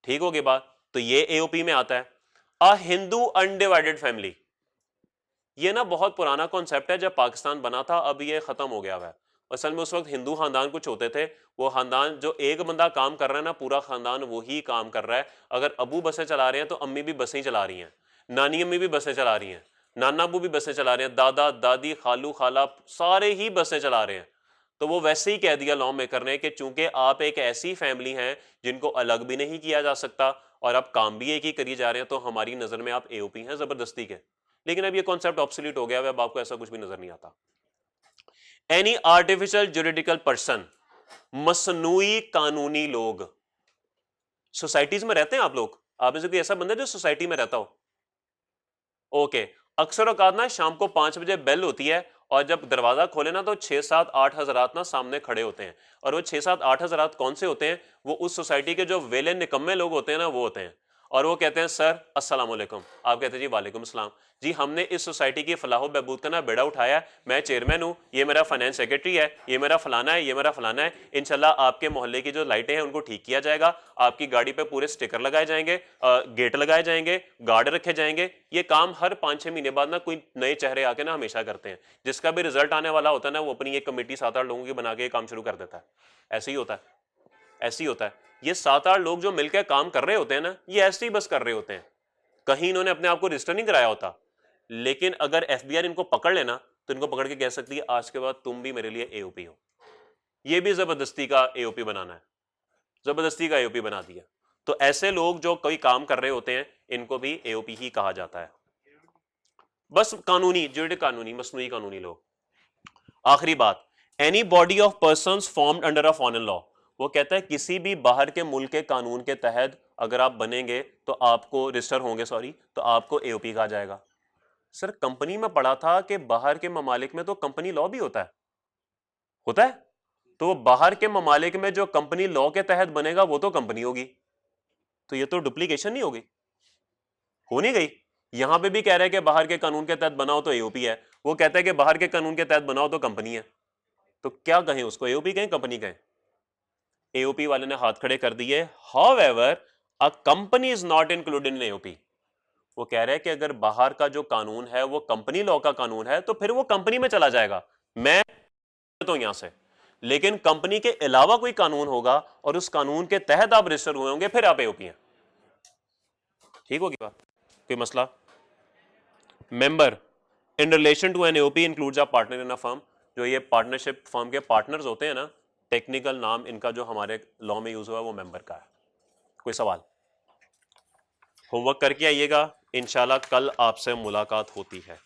ठीक होगी बात? तो ये एओपी में आता है। अ हिंदू अनडिवाइडेड फैमिली, ये ना बहुत पुराना कॉन्सेप्ट है, जब पाकिस्तान बना था अब ये खत्म हो गया हुआ है। असल में उस वक्त हिंदू खानदान कुछ होते थे, वो खानदान जो एक बंदा काम कर रहा है ना, पूरा खानदान वही काम कर रहा है। अगर अबू बसें चला रहे हैं तो अम्मी भी बसें चला रही हैं, नानी अम्मी भी बसें चला रही हैं, नाना अबू भी बसें चला रहे हैं, दादा दादी खालू खाला सारे ही बसें चला रहे हैं। तो वो वैसे ही कह दिया लॉ मेकर ने कि चूंकि आप एक ऐसी फैमिली हैं जिनको अलग भी नहीं किया जा सकता, और आप काम भी एक ही करिए जा रहे हैं, तो हमारी नजर में आप एओपी हैं जबरदस्ती के। लेकिन अब ये कॉन्सेप्ट ऑब्सोल्यूट हो गया है, अब आपको ऐसा कुछ भी नजर नहीं आता। एनी आर्टिफिशियल जुरिडिकल पर्सन, मसनूई कानूनी लोग, सोसाइटीज में रहते हैं आप लोग, आप में से कोई ऐसा बंदा है जो सोसाइटी में रहता हो? ओके, अक्सर औकात ना शाम को 5 बजे बेल होती है और जब दरवाजा खोले ना तो 6-7-8 हजरात ना सामने खड़े होते हैं। और वो 6-7-8 हजरात कौन से होते हैं? वो उस सोसाइटी के जो वेले निकम्मे लोग होते हैं ना, वो होते हैं। और वो कहते हैं सर अस्सलाम वालेकुम। आप कहते हैं जी वालेकुम सलाम। जी हमने इस सोसाइटी की फलाह बहबूद का ना बेड़ा उठाया है, मैं चेयरमैन हूँ, ये मेरा फाइनेंस सेक्रेटरी है, ये मेरा फलाना है, ये मेरा फलाना है। इंशाल्लाह आपके मोहल्ले की जो लाइटें हैं उनको ठीक किया जाएगा, आपकी गाड़ी पे पूरे स्टिकर लगाए जाएंगे, गेट लगाए जाएंगे, गार्ड रखे जाएंगे। ये काम हर 5-6 महीने बाद ना कोई नए चेहरे आके ना हमेशा करते हैं। जिसका भी रिजल्ट आने वाला होता है ना, वो अपनी एक कमेटी 7-8 लोगों की बना के काम शुरू कर देता है। ऐसे ही होता है, ऐसे ही होता है। ये 7-8 लोग जो मिलकर काम कर रहे होते हैं ना, ये ऐसे ही बस कर रहे होते हैं, कहीं इन्होंने अपने आप को रजिस्टर नहीं कराया होता। लेकिन अगर एफबीआई इनको पकड़ लेना तो इनको पकड़ के कह सकती है आज के बाद तुम भी मेरे लिए एओपी हो। ये भी जबरदस्ती का एओपी बनाना है, जबरदस्ती का एओपी बना दिया। तो ऐसे लोग जो कोई काम कर रहे होते हैं इनको भी एओपी ही कहा जाता है। बस कानूनी, जुडिक कानूनी, मसनूई कानूनी लोग। आखिरी बात, any body of persons formed under a foreign law. वो कहता है किसी भी बाहर के मुल्क के कानून के तहत अगर आप बनेंगे तो आपको रजिस्टर होंगे, सॉरी, तो आपको एओपी कहा जाएगा। सर कंपनी में पढ़ा था कि बाहर के ममालिक में तो कंपनी लॉ भी होता है। तो बाहर के ममालिक में जो कंपनी लॉ के तहत बनेगा वो तो कंपनी होगी, तो ये तो डुप्लीकेशन नहीं होगी, हो नहीं गई। यहां पे भी कह रहे हैं कि बाहर के कानून के तहत बनाओ तो एओपी है, वो कहता है कि बाहर के कानून के तहत बनाओ तो कंपनी है। तो क्या कहें उसको, एओपी कहें कंपनी कहें? एओपी वाले ने हाथ खड़े कर दिए। However a company is not included in AOP. वो कह रहे हैं कि अगर बाहर का जो कानून है वो कंपनी लॉ का कानून है तो फिर वो कंपनी में चला जाएगा, मैं तो यहां से। लेकिन कंपनी के अलावा कोई कानून होगा और उस कानून के तहत आप रजिस्टर हुए होंगे, फिर आप एओपी हैं। ठीक होगी बात? कोई मसला? Member in relation to an AOP includes a partner in a firm. जो ये पार्टनरशिप फर्म के पार्टनर्स होते हैं ना, टेक्निकल नाम इनका जो हमारे लॉ में यूज हुआ है वो मेंबर का है। कोई सवाल? होमवर्क करके आइएगा, इंशाल्लाह कल आपसे मुलाकात होती है।